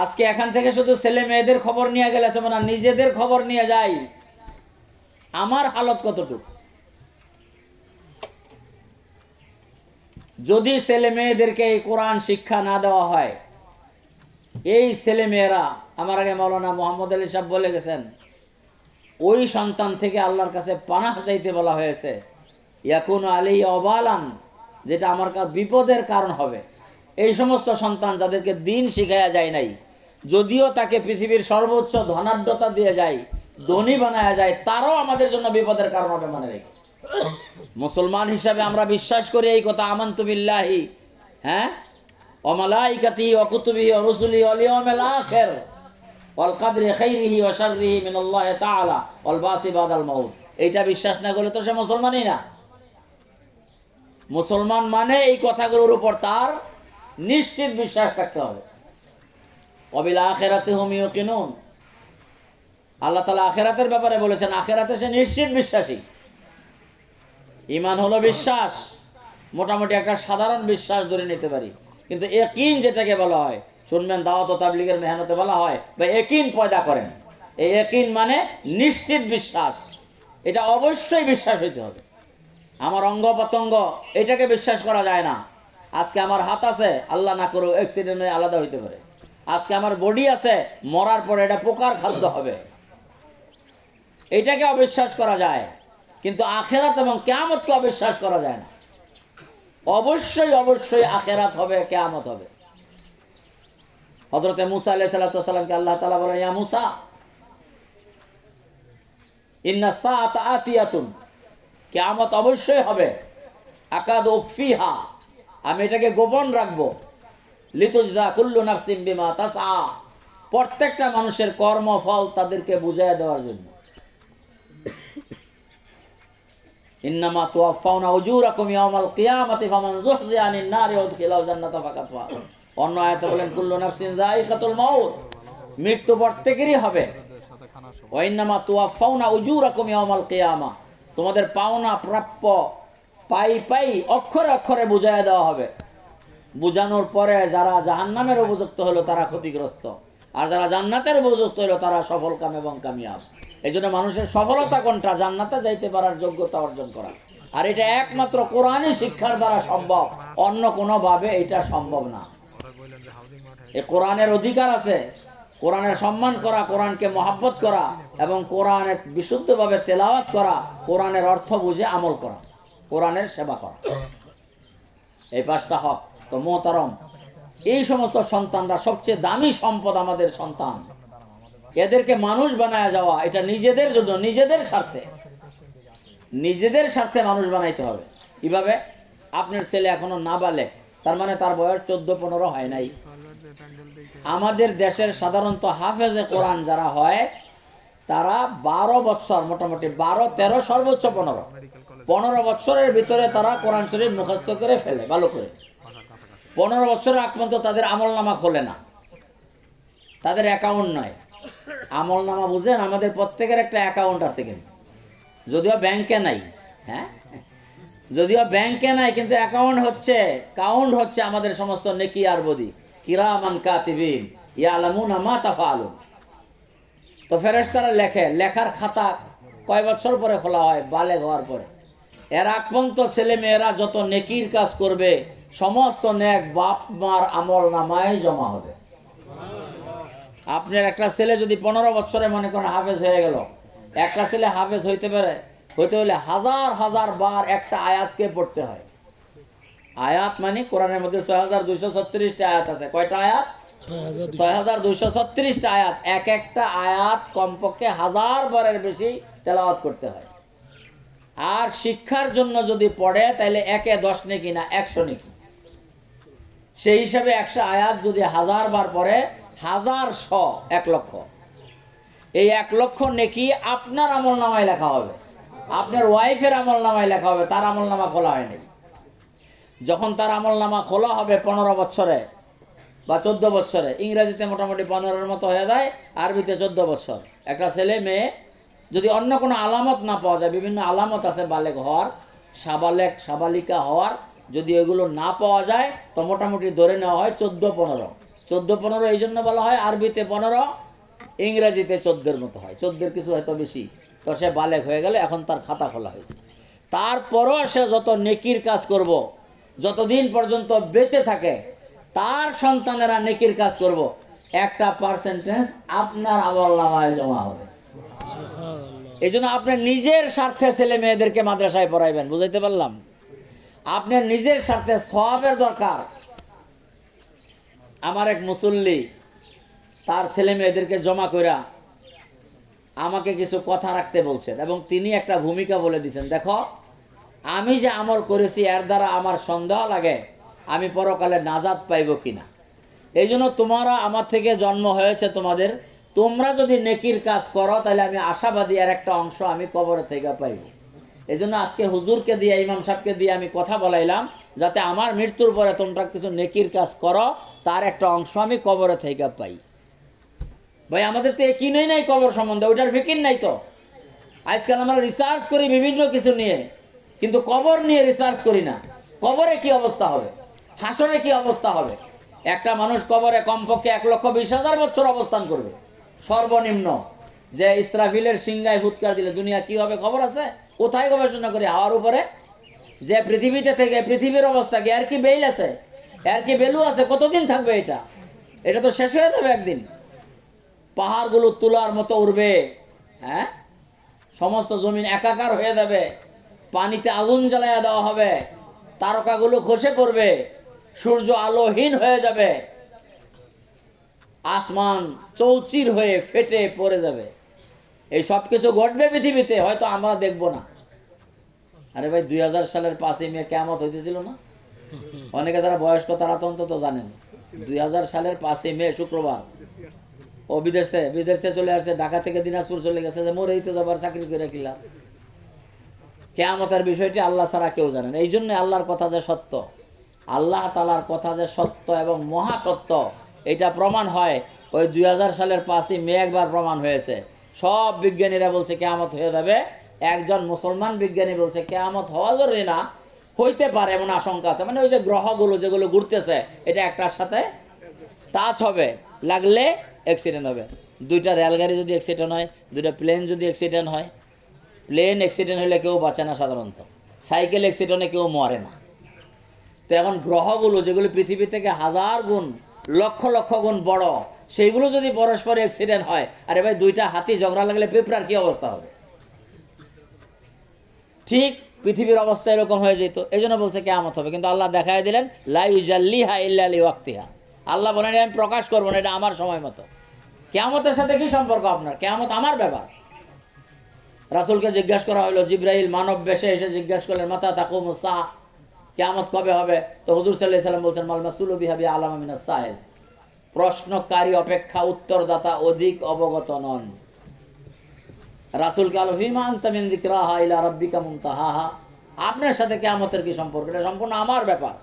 Speaker 1: আজকে এখান থেকে শুধু ছেলে মেয়েদের খবর নিয়ে গেলে চলবে না, নিজেদের খবর নিয়ে যাই। আমার হালত কতটুকু? যদি ছেলে মেয়েদেরকে এই কোরআন শিক্ষা না দেওয়া হয়, এই ছেলে মেয়েরা, আমার আগে মাওলানা মোহাম্মদ আলী সাহেব বলে গেছেন, ওই সন্তান থেকে আল্লাহর কাছে পানাহ চাইতে বলা হয়েছে। ইয়াকুনু আলাইহি ওয়াবালান, যেটা আমার কাছে বিপদের কারণ হবে। এই সমস্ত সন্তান যাদেরকে দিন শিখায়া যায় নাই, যদিও তাকে পৃথিবীর সর্বোচ্চ ধনাঢ্যতা দিয়ে যায়, ধনী বানায়া যায়, তারাও আমাদের জন্য বিপদের কারণ হবে মনে রেখে। মুসলমান হিসাবে আমরা বিশ্বাস করি এই কথা, আমানতু বিল্লাহি হ্যাঁ ওয়া মালাইকাতিহি ওয়া কুতুবিহি ওয়া রুসুলিহি ওয়াল ইয়াউমিল আখির ওয়াল কদরি খাইরিহি ওয়া শাররিহি মিনাল্লাহি তাআলা ওয়াল বাসি বাদাল মাউত। এইটা বিশ্বাস না করলে তো সে মুসলমানই না। মুসলমান মানে এই কথাগুলোর উপর তার নিশ্চিত বিশ্বাস থাকতে হবে। ওয়াবিল আখিরাতি হুম ইউকিনুন, আল্লাহ তাআলা আখিরাতের ব্যাপারে বলেছেন, আখিরাতে সে নিশ্চিত বিশ্বাসী। ঈমান হলো বিশ্বাস, মোটামুটি একটা সাধারণ বিশ্বাস ধরে নিতে পারি, কিন্তু ইয়াকিন যেটাকে বলা হয়, শুনবেন দাওয়াত ও তাবলীগের মেহনতে বলা হয় বা ইয়াকিন পয়দা করেন। এই ইয়াকিন মানে নিশ্চিত বিশ্বাস, এটা অবশ্যই বিশ্বাস হইতে হবে। আমার অঙ্গ প্রত্যঙ্গ এটাকে বিশ্বাস করা যায় না। আজকে আমার হাত আছে, আল্লাহ না করুক অ্যাক্সিডেন্ট হয়ে আলাদা হইতে পারে। আজকে আমার বডি আছে, মরার পরে এটা পোকার খাদ্য হবে, এটাকে অবিশ্বাস করা যায়। কিন্তু আখেরাত এবং কিয়ামতকে অবিশ্বাস করা যায় না। অবশ্যই অবশ্যই আখেরাত হবে, কিয়ামত হবে। হযরতে মুসা আলাইহিস সালামকে আল্লাহ তাআলা বলেন, ইয়া মুসা ইন্নাস সাআতা আতিয়াতুন, কিয়ামত অবশ্যই হবে। আকাদু উখফিহা, আমি এটাকে গোপন রাখবো। লিতুজা কুল্লু নাফসিন বিমা তাসআ, প্রত্যেকটা মানুষের কর্মফল তাদেরকে বুঝিয়ে দেওয়ার জন্য। ইন্নামা তুওয়াফাউনা উজুরাকুম ইয়াওমাল কিয়ামাতি ফামান যুহজিয়া আনিন নারি ওয়া উদখিলাল জান্নাতা ফাকাত ফাজ। অন্য আয়াতে বলেন কুল্লু নাফসিন যায়িকাতুল মাউত, মৃত্যু প্রত্যেকেরই হবে। ওয়া ইন্নামা তুওয়াফাউনা উজুরাকুম ইয়াওমাল কিয়ামা, তোমাদের পাওনা প্রাপ্য পাই পাই অক্ষরে অক্ষরে বুঝাইয়া দেওয়া হবে। বুঝানোর পরে যারা জাহান্নামের উপযুক্ত হলো তারা ক্ষতিগ্রস্ত, আর যারা জান্নাতের উপযুক্ত হলো তারা সফল কাম এবং কামিয়াব। এই জন্য মানুষের সফলতা কোনটা? জান্নাতে যাইতে পারার যোগ্যতা অর্জন করা। আর এটা একমাত্র কোরআনী শিক্ষার দ্বারা সম্ভব, অন্য কোনোভাবে এটা সম্ভব না। এই কোরআনের অধিকার আছে, কোরআনের সম্মান করা, কোরআনকে মহাব্বত করা এবং কোরআনের বিশুদ্ধভাবে তেলাওয়াত করা, কোরআনের অর্থ বুঝে আমল করা, কোরআনের সেবা করা, এই পাঁচটা হক। তো মোহতারম, এই সমস্ত সন্তানরা সবচেয়ে দামি সম্পদ আমাদের সন্তান। এদেরকে মানুষ বানায় যাওয়া, এটা নিজেদের জন্য, নিজেদের স্বার্থে, নিজেদের স্বার্থে মানুষ বানাইতে হবে। কিভাবে? আপনার ছেলে এখনো নাবালেগ, তার মানে তার বয়স 14-15 হয় নাই। আমাদের দেশের সাধারণত হাফেজে কোরআন যারা হয় তারা 12 বছর, মোটামুটি 12-13, সর্বোচ্চ 15 বছরের ভিতরে তারা কোরআন শরীফ মুখস্থ করে ফেলে ভালো করে। 15 বছরের আগ পর্যন্ত তাদের আমল নামা খোলে না, তাদের অ্যাকাউন্ট নয়। আমল নামা বুঝেন, আমাদের প্রত্যেকের একটা অ্যাকাউন্ট আছে, কিন্তু যদিও ব্যাংকে নাই। হ্যাঁ, যদিও ব্যাংকে নাই, কিন্তু অ্যাকাউন্ট হচ্ছে, কাউন্ট হচ্ছে আমাদের সমস্ত নেকি আর বদি। কিরামান কাতিবিন ইয়ালামুনা মা তাফআলুন। তো ফেরেশতারা লেখে, লেখার খাতা কয় বছর পরে খোলা হয়? বালেগ হওয়ার পরে। এর আগ পর্যন্ত ছেলে মেয়েরা যত নেকির কাজ করবে সমস্ত নেক বাপ মার আমল নামায় জমা হবে। আপনার একটা ছেলে যদি 15 বছরে মনে করেন হাফেজ হয়ে গেল, একটা ছেলে হাফেজ হইতে পারে, হইতে হলে হাজার হাজার বার একটা আয়াতকে পড়তে হয়। আয়াত মানে কোরআনের মধ্যে 6236টা আয়াত আছে। কয়টা আয়াত? 6236টা আয়াত। এক একটা আয়াত কমপক্ষে 1000 বারের বেশি তেলাওয়াত করতে হয়। আর শিক্ষার জন্য যদি পড়ে তাহলে 1-এ 10 নেকি না 100 নেকি। সেই হিসাবে 100 আয়াত যদি 1000 বার পড়ে, 1 লক্ষ। এই 1 লক্ষ নেকি আপনার আমল নামায় লেখা হবে, আপনার ওয়াইফের আমল নামায় লেখা হবে। তার আমল নামা খোলা হয়নি। যখন তার আমল নামা খোলা হবে 15 বছরে বা 14 বছরে, ইংরেজিতে মোটামুটি 15-এর মতো হয়ে যায়, আরবিতে 14 বছর। একটা ছেলে মেয়ে যদি অন্য কোনো আলামত না পাওয়া যায়, বিভিন্ন আলামত আছে বালেগ হওয়ার, সাবালেগ সাবালিকা হওয়ার, যদি এগুলো না পাওয়া যায় তো মোটামুটি ধরে নেওয়া হয় 14-15। 14-15 এই জন্য বলা হয়, আরবিতে 15, ইংরেজিতে 14-এর মতো হয়, 14-এর কিছু হয়তো বেশি। তো সে বালেগ হয়ে গেলে এখন তার খাতা খোলা হয়েছে। তারপরও সে যত নেকির কাজ করব, যতদিন পর্যন্ত বেঁচে থাকে তার সন্তানেরা নেকির কাজ করব, একটা পার্সেন্টেজ আপনার আমল নামায় জমা হবে।
Speaker 2: এই জন্য আপনার নিজের স্বার্থে ছেলে মেয়েদেরকে মাদ্রাসায় পড়াইবেন, বুঝাইতে পারলাম? আপনার নিজের স্বার্থে সওয়াবের দরকার। আমার এক মুসল্লি তার ছেলে মেয়েদেরকে জমা কইরা আমাকে কিছু কথা রাখতে বলছেন এবং তিনি একটা ভূমিকা বলে দিয়েছেন, দেখো আমি যে আমল করেছি এর দ্বারা আমার সন্দেহ লাগে আমি পরকালে নাজাত পাইব কিনা। এই জন্য তোমরা আমার থেকে জন্ম হয়েছে তোমাদের, তোমরা যদি নেকির কাজ করো তাহলে আমি আশাবাদী এর একটা অংশ আমি কবরে থেকে পাইব। এই জন্য আজকে হুজুরকে দিয়ে, ইমাম সাহেবকে দিয়ে আমি কথা বলাইলাম যাতে আমার মৃত্যুর পরে তোমরা কিছু নেকির কাজ করো, তার একটা অংশ আমি কবরে থেকে পাই। ভাই আমাদের তো একই নাই কবর সম্বন্ধে, ওইটার ফিকির নাই তো। আজকাল আমরা রিসার্চ করি বিভিন্ন কিছু নিয়ে, কিন্তু কবর নিয়ে রিসার্চ করি না। কবরে কি অবস্থা হবে, হাসরে কি অবস্থা হবে। একটা মানুষ কবরে কমপক্ষে 1,20,000 বছর অবস্থান করবে সর্বনিম্ন। যে ইসরাফিলের সিংহায় ফুৎকার দিলে দুনিয়া কি হবে খবর আছে? কোথায় গবেষণা করি? হাওয়ার উপরে। যে পৃথিবীতে থেকে পৃথিবীর অবস্থা কি, এর কি বেইল আছে, এর কি ভ্যালু আছে? কতদিন থাকবে এটা? এটা তো শেষ হয়ে যাবে একদিন। পাহাড়গুলো তুলার মতো উড়বে, হ্যাঁ, সমস্ত জমিন একাকার হয়ে যাবে, পানিতে আগুন জ্বালাইয়া দেওয়া হবে, তারকাগুলো খসে পড়বে, সূর্য আলোহীন হয়ে যাবে, আসমান চৌচির হয়ে ফেটে পড়ে যাবে। এই সব কিছু ঘটবে পৃথিবীতে, হয়তো আমরা দেখব না। আরে ভাই 2000 সালের 5ই মে কিয়ামত হইতেছিল না? অনেকে যারা বয়স্ক তারা তো অন্তত জানেন 2000 সালের 5ই মে শুক্রবার ও বিদেশে চলে আসছে, ঢাকা থেকে দিনাজপুর চলে গেছে যে মোর এইতে যাবার চাকরি করে রাখিলাম। কিয়ামতের বিষয়টি আল্লাহ ছাড়া কেউ জানেন। এই জন্য আল্লাহর কথা যে সত্য, আল্লাহ তাআলার কথা যে সত্য এবং মহাসত্য, এটা প্রমাণ হয় ওই 2000 সালের 5ই মে একবার প্রমাণ হয়েছে। সব বিজ্ঞানীরা বলছে কিয়ামত হয়ে যাবে, একজন মুসলমান বিজ্ঞানী বলছে কিয়ামত হওয়া জরুরি না, হইতে পারে এমন আশঙ্কা আছে। মানে ওই যে গ্রহগুলো যেগুলো ঘুরতেছে এটা একটার সাথে টাচ হবে, লাগলে অ্যাক্সিডেন্ট হবে। 2টা রেলগাড়ি যদি অ্যাক্সিডেন্ট হয়, 2টা প্লেন যদি অ্যাক্সিডেন্ট হয়, প্লেন অ্যাক্সিডেন্ট হলে কেউ বাঁচে না সাধারণত, সাইকেল অ্যাক্সিডেন্টে কেউ মরে না। তো এখন গ্রহগুলো যেগুলো পৃথিবী থেকে 1000 গুণ লক্ষ লক্ষ গুণ বড়, সেইগুলো যদি পরস্পর অ্যাক্সিডেন্ট হয়, আরে ভাই 2টা হাতি ঝগড়া লাগলে পিঁপড়ার কি অবস্থা হবে? ঠিক পৃথিবীর অবস্থা এরকম হয়ে যেত। এই জন্য বলছে কিয়ামত হবে, কিন্তু আল্লাহ দেখায় দিলেন লা ইউজাল্লিহা ইল্লা লিওয়াক্তিহা। আল্লাহ বলেন আমি প্রকাশ করবো না, এটা আমার সময় মতো। কিয়ামতের সাথে কি সম্পর্ক আপনার? কিয়ামত আমার ব্যাপার। রাসূলকে জিজ্ঞাসা করা হলো, জিবরাইল মানব বেশে এসে জিজ্ঞাসা করলেন মাতা তাকুমুস সাআহ, কিয়ামত কবে হবে? তো হুজুর সাল্লাল্লাহু আলাইহি ওয়াসাল্লাম বলছেন মাল মাসউলু বিহা বিআলামা মিনাস সাইল, প্রশ্নকারী অপেক্ষা উত্তরদাতা অধিক অবগত নন। রাসূল কাল ফিমা আনতা মিন যিকরাহা ইলা রাব্বিকা মুনতাহাহা, আপনার সাথে কিয়ামতের কি সম্পর্ক? এটা সম্পূর্ণ আমার ব্যাপার।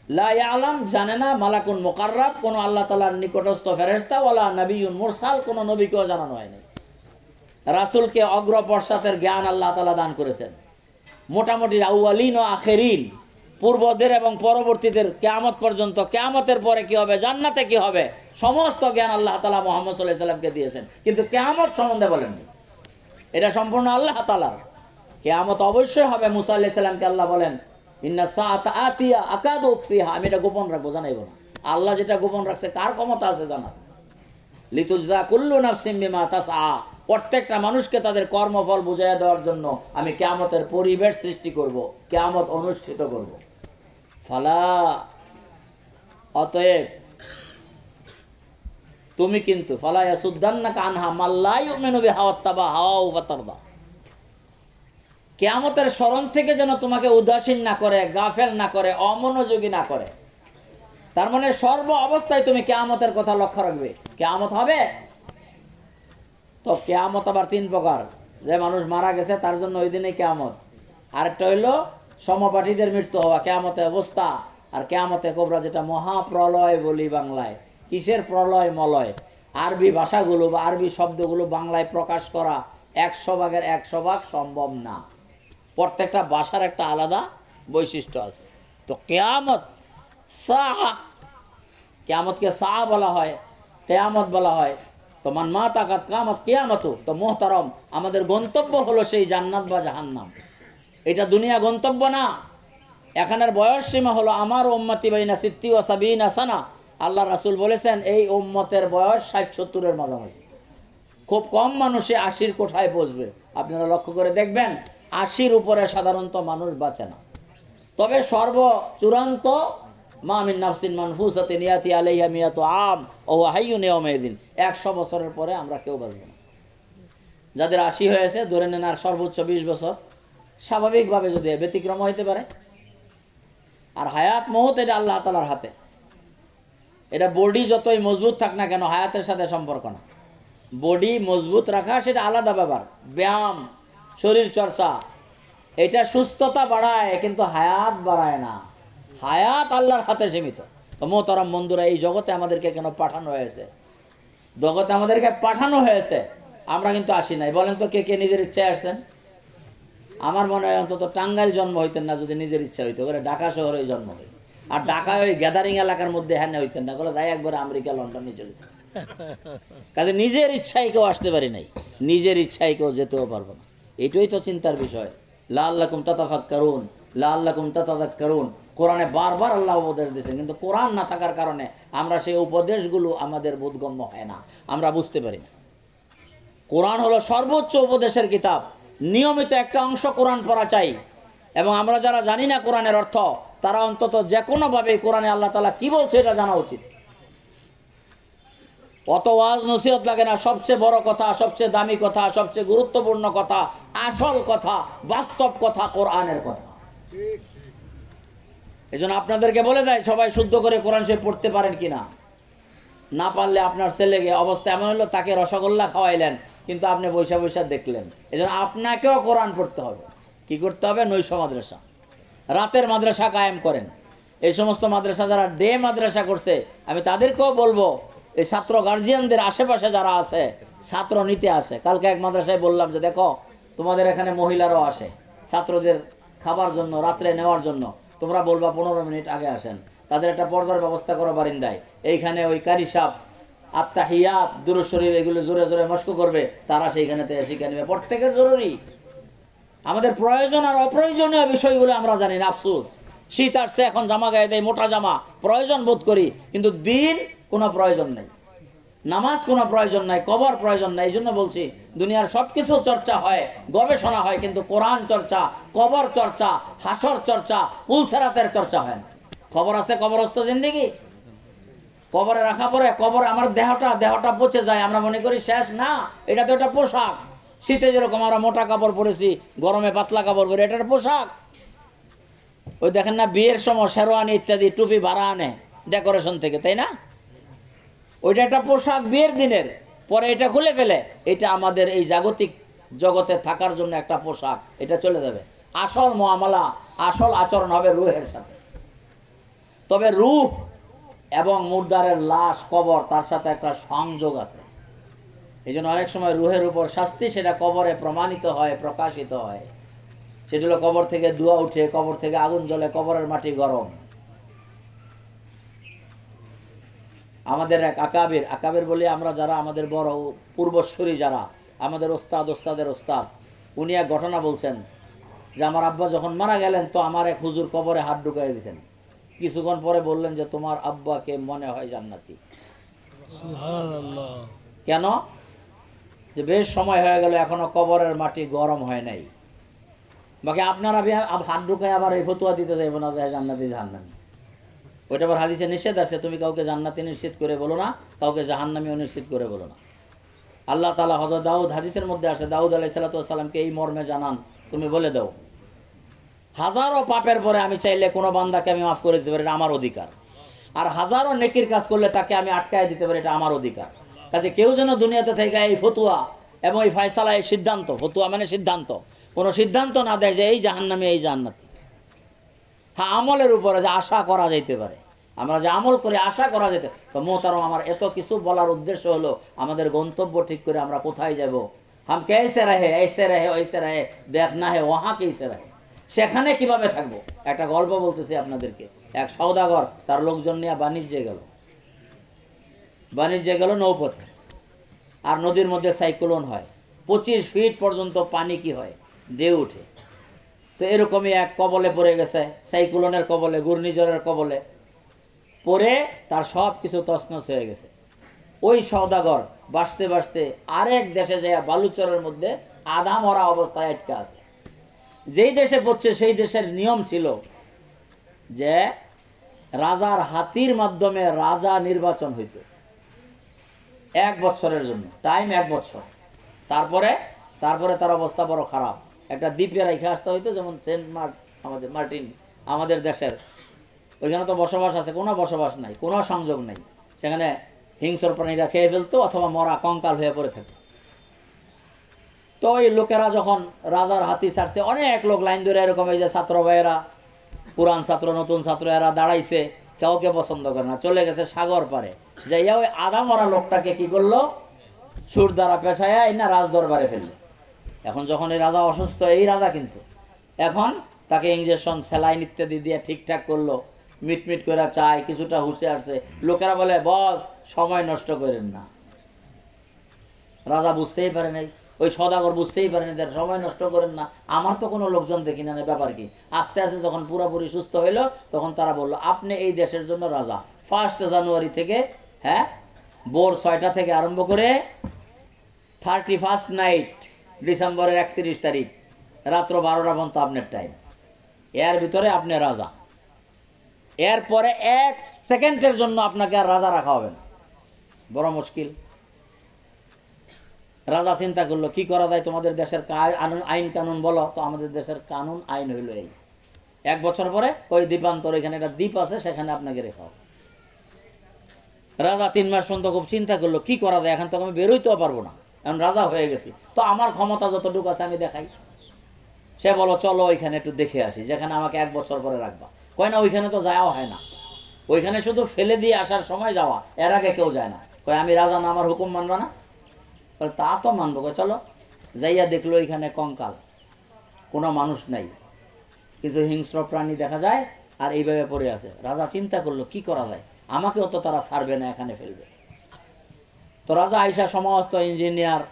Speaker 2: লা ইয়ালাম, জানে না, মালাকুন মুকাররাব, কোন আল্লাহ তাআলার নিকটস্থ ফেরেশতা, ওয়ালা নবিয়্যুন মুরসাল, কোন নবীকেও জানানো হয়নি। রাসূলকে অগ্রপশ্চাতের জ্ঞান আল্লাহ তাআলা দান করেছেন। মোটামুটি আউয়ালিন ও আখেরিন, পূর্বদের এবং পরবর্তীদের, কিয়ামত পর্যন্ত, কিয়ামতের পরে কি হবে, জান্নাতে কি হবে, সমস্ত জ্ঞান আল্লাহ তাআলা মুহাম্মদ সাল্লাল্লাহু আলাইহি সাল্লামকে দিয়েছেন, কিন্তু কিয়ামত সম্বন্ধে বলেননি। এটা সম্পূর্ণ আল্লাহ তাআলার। কিয়ামত অবশ্যই হবে। মুসা আলাইহিস সালামকে আল্লাহ বলেন ইন্না সাআতা আতিয়া আকাদু উখফিহা, আমি এটা গোপন রাখবো, জানাইব না। আল্লাহ যেটা গোপন রাখছে কার ক্ষমতা আছে জানার? লিতুজা কুল্লু নাফসিম বিমা তাসআ, প্রত্যেকটা মানুষকে তাদের কর্মফল বুঝাইয়া দেওয়ার জন্য আমি কিয়ামতের পরিবেশ সৃষ্টি করব, কিয়ামত অনুষ্ঠিত করব। ফালা, অতএব তুমি কিন্তু ফালা ইয়াসুদ্দান্নাকা আনহা মাল্লা ইউমিনু বিহা ওয়াত্তাবা হাওয়া ওয়াতারদা, কিয়ামতের স্মরণ থেকে যেন তোমাকে উদাসীন না করে, গাফেল না করে, অমনোযোগী না করে। তার মানে সর্ব অবস্থায় তুমি কিয়ামতের কথা লক্ষ্য রাখবে। কিয়ামত হবে তো, কিয়ামত আবার 3 প্রকার। যে মানুষ মারা গেছে তার জন্য ওই দিনে কিয়ামত। আরেকটা হইল সমপাঠীদের মৃত্যু হওয়া, কিয়ামতে অবস্থা। আর কিয়ামতে কোবরা, যেটা মহাপ্রলয় বলি বাংলায়। কিসের প্রলয় মলয়? আরবি ভাষাগুলো বা আরবি শব্দগুলো বাংলায় প্রকাশ করা 100 ভাগের 100 ভাগ সম্ভব না। প্রত্যেকটা ভাষার একটা আলাদা বৈশিষ্ট্য আছে। তো কিয়ামত সাআ, কিয়ামতকে সাআ বলা হয়, কিয়ামত বলা হয়। তো মান মা তাকাত কিয়ামত কিয়ামত। তো মোহতারম, আমাদের গন্তব্য হলো সেই জান্নাত বা জাহান্নাম। এটা দুনিয়া গন্তব্য না। এখানের বয়স সীমা হলো আমার উম্মতি বাইনা সিত্তি ওয়া সাবিনা সানা। আল্লাহ রাসূল বলেছেন এই উম্মতের বয়স 60-70-এর মাঝামাঝি। খুব কম মানুষে 80-র কোঠায় বসবে। আপনারা লক্ষ্য করে দেখবেন 80-র উপরে সাধারণত মানুষ বাঁচে না। তবে চূড়ান্ত মা মিন নাফসিন মানফুসাতিন ইয়াতি আলাইহা মিয়াতু আম ওয়া হুয়া হাইয়ুন ইয়াউমাইযিন, 100 বছরের পরে আমরা কেউ বাঁচব না। যাদের 80 হয়েছে ধরে নেন আর সর্বোচ্চ 20 বছর, স্বাভাবিকভাবে যদি ব্যতিক্রম হইতে পারে। আর হায়াত মওত এটা আল্লাহ তাআলার হাতে। এটা বডি যতই মজবুত থাক না কেন হায়াতের সাথে সম্পর্ক না। বডি মজবুত রাখা সেটা আলাদা ব্যাপার, ব্যায়াম, শরীর চর্চা এটা সুস্থতা বাড়ায়, কিন্তু হায়াত বাড়ায় না। হায়াত আল্লাহর হাতে সীমিত। তো মোহতারাম বন্ধুরা, এই জগতে আমাদেরকে কেন পাঠানো হয়েছে? জগতে আমাদেরকে পাঠানো হয়েছে, আমরা কিন্তু আসি নাই। বলেন তো কে কে নিজের ইচ্ছায় আসছেন? আমার মনে হয় অন্তত টাঙ্গাইল জন্ম হইতেন না যদি নিজের ইচ্ছা হইতো, করে ঢাকা শহরে জন্ম হই। আর ঢাকায় ওই গ্যাদারিং এলাকার মধ্যে হ্যাঁ হইতেন না, করে যাই একবার আমেরিকা লন্ডনে চলে যেতেন। কাজে নিজের ইচ্ছায় কেউ আসতে পারি নাই, নিজের ইচ্ছায় কেউ যেতেও পারবো না। এটাই তো চিন্তার বিষয়। লাআল্লাকুম তাতাফাক্কারুন, লাআল্লাকুম তাতাযাক্কারুন। কোরআনে বারবার আল্লাহ উপদেশ দিয়েছেন, কিন্তু কোরআন না থাকার কারণে আমরা সেই উপদেশগুলো আমাদের বোধগম্য হয় না, আমরা বুঝতে পারি না। কোরআন হলো সর্বোচ্চ উপদেশের কিতাব। নিয়মিত একটা অংশ কোরআন পড়া চাই। এবং আমরা যারা জানি না কোরআনের অর্থ, তারা অন্তত যে কোনোভাবে কোরআনে আল্লাহ তাআলা কি বলছে এটা জানা উচিত। অত ওয়াজ নসিহত লাগে না। সবচেয়ে বড় কথা, সবচেয়ে দামি কথা, সবচেয়ে গুরুত্বপূর্ণ কথা, আসল কথা, বাস্তব কথা কোরআনের কথা। এই জন্য আপনাদেরকে বলে দেয় সবাই শুদ্ধ করে কোরআন শরীফ পড়তে পারেন কিনা। না পারলে আপনার ছেলেকে অবস্থা এমন হলো, তাকে রসগোল্লা খাওয়াইলেন কিন্তু আপনি বৈশা বৈশা দেখলেন। এই জন্য আপনাকেও কোরআন পড়তে হবে। কি করতে হবে? নৈশ মাদ্রাসা, রাতের মাদ্রাসা কায়েম করেন। এই সমস্ত মাদ্রাসা যারা ডে মাদ্রাসা করছে, আমি তাদেরকেও বলবো, এই ছাত্র গার্জিয়ানদের আশেপাশে যারা আছে, ছাত্র নিতে আসে। কালকে এক মাদ্রাসায় বললাম যে দেখো, তোমাদের এখানে মহিলারাও আসে ছাত্রদের খাবার জন্য, রাত্রে নেওয়ার জন্য। তোমরা বলবা 15 মিনিট আগে আসেন। তাদের একটা পর্দার ব্যবস্থা করো বারিন্দায়। এইখানে ওই কারি সাহেব আত্তাহিয়াত, দুরূদ শরীফ এগুলো জোরে জোরে মস্ক করবে, তারা সেইখানেতে শিখে নেবে। প্রত্যেকের জরুরি। আমাদের প্রয়োজন আর অপ্রয়োজনীয় বিষয়গুলো আমরা জানি না। আফসোস, শীত আসছে, এখন জামা গায়ে দেয়, মোটা জামা, প্রয়োজন বোধ করি, কিন্তু দিন কোনো প্রয়োজন নেই, নামাজ কোনো প্রয়োজন নাই, কবর প্রয়োজন নাই। এই জন্য বলছি, দুনিয়ার সব কিছু চর্চা হয়, গবেষণা হয়, কিন্তু কোরআন চর্চা, কবর চর্চা, হাসর চর্চা, পুলসেরাতের চর্চা হয় না। খবর আছে কবরস্থ জিন্দেগি, কবরে রাখা পরে কবরে আমার দেহটা পচে যায়, আমরা মনে করি শেষ না। এটা তো একটা পোশাক। শীতে যেরকম আমরা মোটা কাপড় পরেছি, গরমে পাতলা কাপড় পরে, এটা একটা পোশাক। ওই দেখেন না বিয়ের সময় শেরওয়ানি ইত্যাদি টুপি ভাড়া আনে ডেকোরেশন থেকে, তাই না? ওইটা একটা পোশাক বিয়ের দিনের, পরে এটা খুলে ফেলে। এটা আমাদের এই জাগতিক জগতে থাকার জন্য একটা পোশাক, এটা চলে যাবে। আসল মুআমালা, আসল আচরণ হবে রূহের সাথে। তবে রূহ এবং মুর্দারের লাশ, কবর, তার সাথে একটা সংযোগ আছে। এই জন্য অনেক সময় রূহের উপর শাস্তি সেটা কবরে প্রমাণিত হয়, প্রকাশিত হয়। সেটা হলো কবর থেকে ধোঁয়া উঠে, কবর থেকে আগুন জ্বলে, কবরের মাটি গরম। আমাদের এক আকাবের বলি আমরা, যারা আমাদের বড় পূর্বসূরি, যারা আমাদের ওস্তাদের ওস্তাদ, উনি এক ঘটনা বলছেন যে আমার আব্বা যখন মারা গেলেন, তো আমার এক হুজুর কবরে হাত ঢুকাই দিয়েছেন। কিছুক্ষণ পরে বললেন যে তোমার আব্বাকে মনে হয় জান্নাতি।
Speaker 3: সুবহানাল্লাহ।
Speaker 2: কেন? যে বেশ সময় হয়ে গেল, এখনো কবরের মাটি গরম হয় নাই। বাকি আপনারা হাত ঢুকায় আবার এই ফতুয়া দিতে দেব না যে জান্নাতি জাহান্নামী। ওইটা আবার হাদিসে নিষেধ আছে, তুমি কাউকে জান্নাতি নিশ্চিত করে বলো না, কাউকে জাহান্নামীও নিশ্চিত করে বলো না। আল্লাহ তাআলা হযরত দাউদ, হাদিসের মধ্যে আসে, দাউদ আলাইহিস সালাতু ওয়াস সালামকে এই মর্মে জানান, তুমি বলে দাও, হাজারো পাপের পরে আমি চাইলে কোনো বান্দাকে আমি মাফ করে দিতে পারি, এটা আমার অধিকার। আর হাজারো নেকির কাজ করলে তাকে আমি আটকায় দিতে পারি, এটা আমার অধিকার। কাজে কেউ যেন দুনিয়াতে থেকে এই ফতুয়া এবং এই ফয়সালা, এই সিদ্ধান্ত, ফতুয়া মানে সিদ্ধান্ত, কোনো সিদ্ধান্ত না দেয় যে এই জাহান্নামী এই জান্নাতি। হ্যাঁ, আমলের উপরে যে আশা করা যাইতে পারে, আমরা যে আমল করে আশা করা যেতে। তো মোহতারাম, আমার এত কিছু বলার উদ্দেশ্য হলো আমাদের গন্তব্য ঠিক করে আমরা কোথায় যাব। হাম কেসে রহে, ऐसे रहे वैसे रहे, देखना है वहाँ कैसे रहे, সেখানে কিভাবে থাকবো। একটা গল্প বলতেছি আপনাদেরকে। এক সওদাগর তার লোকজন নিয়ে বাণিজ্যে গেল নৌপথে। আর নদীর মধ্যে সাইক্লোন হয়, 25 ফিট পর্যন্ত পানি কি হয়, ঢেউ উঠে। তো এরকমই এক কবলে পড়ে গেছে, সাইক্লোনের কবলে, ঘূর্ণিঝড়ের কবলে পড়ে তার সব কিছু তছনছ হয়ে গেছে। ওই সওদাগর বাঁচতে বাঁচতে আরেক দেশে যায় বালুচরের মধ্যে আধা মরা অবস্থায় আটকে আছে। যেই দেশে পড়ছে সেই দেশের নিয়ম ছিল যে রাজার হাতির মাধ্যমে রাজা নির্বাচন হইত 1 বছরের জন্য, টাইম 1 বছর। তারপরে তার অবস্থা বড় খারাপ। একটা দ্বীপে রেখে আসতে হইতো, যেমন সেন্ট আমাদের মার্টিন আমাদের দেশের, ওইখানে তো বসবাস আছে, কোনো বসবাস নাই, কোনো সংযোগ নাই। সেখানে হিংস্র প্রাণীরা খেয়ে ফেলতো অথবা মরা কঙ্কাল হয়ে পড়ে থাকতো। তো ওই লোকেরা যখন রাজার হাতি ছাড়ছে, অনেক লোক লাইন ধরে এরকম, এই যে ছাত্র ভাইয়েরা, পুরান ছাত্র নতুন ছাত্র, এরা দাঁড়াইছে, কাউকে পছন্দ করে না, চলে গেছে সাগর পারে। যাইয়া ওই আধা মরা লোকটাকে কি করলো, সুর দ্বারা পেছায়া না রাজ দরবারে ফেললো। এখন যখন এই রাজা অসুস্থ, এই রাজা কিন্তু, এখন তাকে ইঞ্জেকশন স্যালাইন ইত্যাদি দিয়ে ঠিকঠাক করলো, মিটমিট করে চায়, কিছুটা হুঁশে আসছে। লোকেরা বলে, বস সময় নষ্ট করেন না। রাজা বুঝতেই পারে নাই, ওই সদাগর বুঝতেই পারেনি, সময় নষ্ট করেন না, আমার তো কোনো লোকজন দেখি না, ব্যাপার কি। আস্তে আস্তে যখন পুরোপুরি সুস্থ হইলো, তখন তারা বললো, আপনি এই দেশের জন্য রাজা। 1 জানুয়ারি থেকে, হ্যাঁ, ভোর 6টা থেকে আরম্ভ করে 31 নাইট, ডিসেম্বরের 31 তারিখ রাত্র 12টা পর্যন্ত আপনার টাইম। এর ভিতরে আপনি রাজা। এরপরে 1 সেকেন্ডের জন্য আপনাকে আর রাজা রাখা হবে না। বড় মুশকিল। রাজা চিন্তা করলো, কি করা যায়, তোমাদের দেশের আইন কানুন বলো তো। আমাদের দেশের কানুন আইন হইল এই, 1 বছর পরে ওই দ্বীপান্তর, এখানে একটা দ্বীপ আছে, সেখানে আপনাকে রেখাও। রাজা 3 মাস পর্যন্ত খুব চিন্তা করলো, কি করা যায়, এখন তো আমি বেরোইতেও পারবো না, এখন রাজা হয়ে গেছি, তো আমার ক্ষমতা যতটুকু আছে আমি দেখাই। সে বলো, চলো ওইখানে একটু দেখে আসি, যেখানে আমাকে 1 বছর পরে রাখবা। কয় না, ওইখানে তো যাওয়া হয় না, ওইখানে শুধু ফেলে দিয়ে আসার সময় যাওয়া, এর আগে কেউ যায় না। কয় আমি রাজা না, আমার হুকুম মানবা না? তা তো মানবো। চলো। যাইয়া দেখলো এখানে কঙ্কাল, কোনো মানুষ নাই, কিছু হিংস্র প্রাণী দেখা যায়, আর এইভাবে পড়ে আছে। রাজা চিন্তা করলো, কি করা যায়, আমাকেও তো তারা ছাড়বে না, এখানে ফেলবে। তো রাজা আইসা সমস্ত ইঞ্জিনিয়ার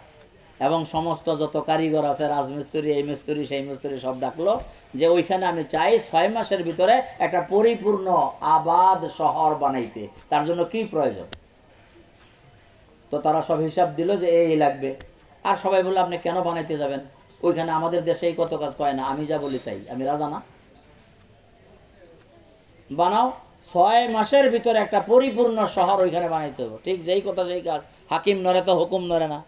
Speaker 2: এবং সমস্ত যত কারিগর আছে, রাজমিস্ত্রি, এই মিস্ত্রি সেই মিস্ত্রি, সব ডাকলো, যে ওইখানে আমি চাই 6 মাসের ভিতরে একটা পরিপূর্ণ আবাদ শহর বানাইতে, তার জন্য কি প্রয়োজন। তো তারা সব হিসাব দিল যে এই লাগবে। আর সবাই বললো, আপনি কেন বানাইতে যাবেন, ওইখানে আমাদের দেশেই কত কাজ করে না, আমি যা বলি তাই, আমি রাজা না? বানাও, 6 মাসের ভিতরে একটা পরিপূর্ণ শহর ওইখানে বানাইতে হবে। ঠিক যেই কথা সেই কাজ, হাকিম নড়ে তো হুকুম নড়ে না।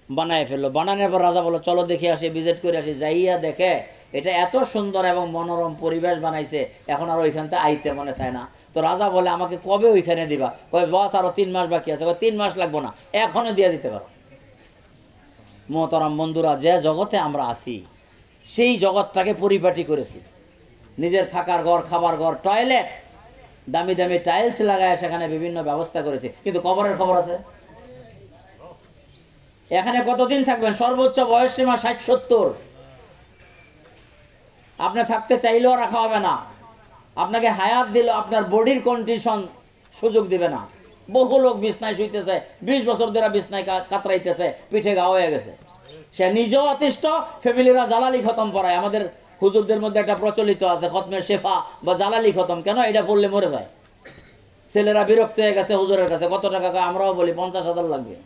Speaker 2: বানায় ফেললো। বানানোর পর রাজা বললো, চলো দেখে আসি, ভিজিট করে আসি। যাইয়া দেখে এটা এত সুন্দর এবং মনোরম পরিবেশ বানাইছে, এখন আর ওইখান থেকে আইতে মনে চায় না। তো রাজা বলে, আমাকে কবে ওইখানে দিবা? কয়, বস আরো 3 মাস বাকি আছে। 3 মাস লাগবো না, এখনো দিয়ে দিতে পারো। মোহতারাম বন্ধুরা, যে জগতে আমরা আছি, সেই জগৎটাকে পরিপাটি করেছি। নিজের থাকার ঘর, খাবার ঘর, টয়লেট, দামি দামি টাইলস লাগায় সেখানে বিভিন্ন ব্যবস্থা করেছে, কিন্তু কবরের খবর আছে? এখানে কতদিন থাকবেন? সর্বোচ্চ বয়স সীমা 60-70। আপনি থাকতে চাইলেও রাখা হবে না, আপনাকে হায়াত দিল, আপনার বডির কন্ডিশন সুযোগ দিবে না। বহু লোক বিছনায় শুইতেছে, 20 বছর ধরে বিছনায় কাতরাইতেছে, পিঠে ঘা হয়ে গেছে। সে নিজেও অতিষ্ঠ, ফ্যামিলিরা জালালি খতম পড়ায়। আমাদের হুজুরদের মধ্যে একটা প্রচলিত আছে, খতমে শেফা বা জালালি খতম। কেন? এটা পড়লে মরে যায়। ছেলেরা বিরক্ত হয়ে গেছে হুজুরের কাছে, কত টাকা? আমরাও বলি 50,000 লাগবে।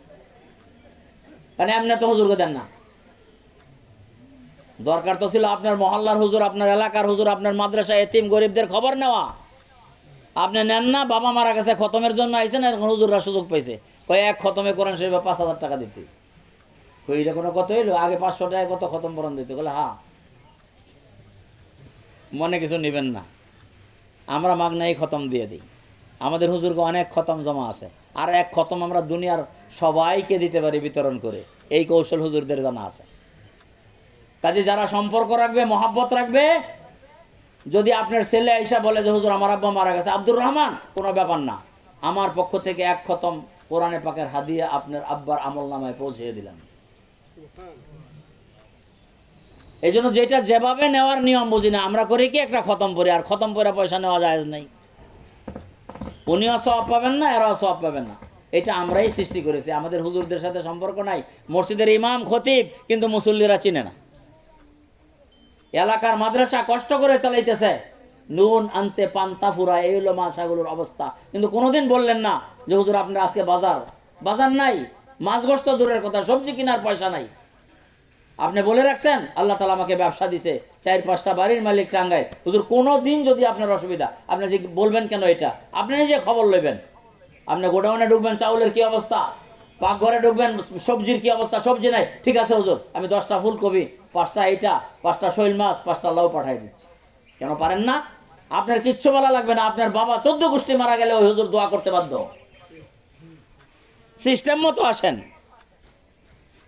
Speaker 2: কারণ এমনি তো হুজুরকে দেন না। দরকার তো ছিল আপনার মহল্লার হুজুর, আপনার এলাকার হুজুর, আপনার মাদ্রাসা এতিম গরিবদের খবর নেওয়া। আপনি নেন না, বাবা মারা গেছে, খতমের জন্য আইসেন, এখন হুজুররা সুযোগ পাইছে, কয় 1 খতমে কোরআন শরীফে 5,000 টাকা দিতে। এটা কোনো কত হইলো? আগে 500 টাকা কত খতম কোরআন দিতে। বলে, হ্যাঁ, মনে কিছু নেবেন না, আমরা মাগনাই খতম দিয়ে দিই। আমাদের হুজুরকে অনেক খতম জমা আছে, আর 1 খতম আমরা দুনিয়ার সবাইকে দিতে পারি বিতরণ করে। এই কৌশল হুজুরদের জানা আছে। কাজে যারা সম্পর্ক রাখবে, মহাব্বত রাখবে, যদি আপনার ছেলে আইসা বলে যে হুজুর আমার আব্বা মারা গেছে, আব্দুর রহমান, কোনো ব্যাপার না, আমার পক্ষ থেকে 1 খতম কোরআনে পাকের হাদিয়া আপনার আব্বার আমল নামায় পৌঁছে দিলাম। এই জন্য যেটা যেভাবে নেওয়ার নিয়ম বুঝি না, আমরা করি কি, একটা খতম পড়ি, আর খতম পড়ে পয়সা নেওয়া যায় নাই। উনিও সওয়াব পাবেন না, এরাও সওয়াব পাবেন না। এটা আমরাই সৃষ্টি করেছি। আমাদের হুজুরদের সাথে সম্পর্ক নাই। মসজিদের ইমাম খতিব, কিন্তু মুসল্লিরা চিনে না। এলাকার মাদ্রাসা কষ্ট করে চালাইতেছে, নুন আনতে পান্তা ফুরা, এই হলো মাছাগুলোর অবস্থা। কিন্তু কোনোদিন বললেন না যে হুজুর আপনার আজকে বাজার নাই, মাছ গোস্ত দূরের কথা, সবজি কেনার পয়সা নাই। আপনি বলে রাখছেন আল্লাহ তালা আমাকে ব্যবসা দিছে, 4-5টা বাড়ির মালিক টাঙ্গায়, হুজুর কোনো দিন যদি আপনার অসুবিধা, আপনি যে বলবেন কেন এটা, আপনি নিজে খবর লইবেন। আপনি গোডাউনে ঢুকবেন, চাউলের কি অবস্থা, পাকঘরে ঢুকবেন, সবজির কি অবস্থা, সবজি নাই, ঠিক আছে হুজুর আমি 10টা ফুলকপি, 5টা এইটা, 5টা শৈল মাছ, 5টা লাউ পাঠাই দিচ্ছি। কেন পারেন না? আপনার কিচ্ছু বলা লাগবে না, আপনার বাবা 14 গোষ্ঠী মারা গেলে ওই হুজুর দোয়া করতে বাধ্য। সিস্টেম মতো আসেন,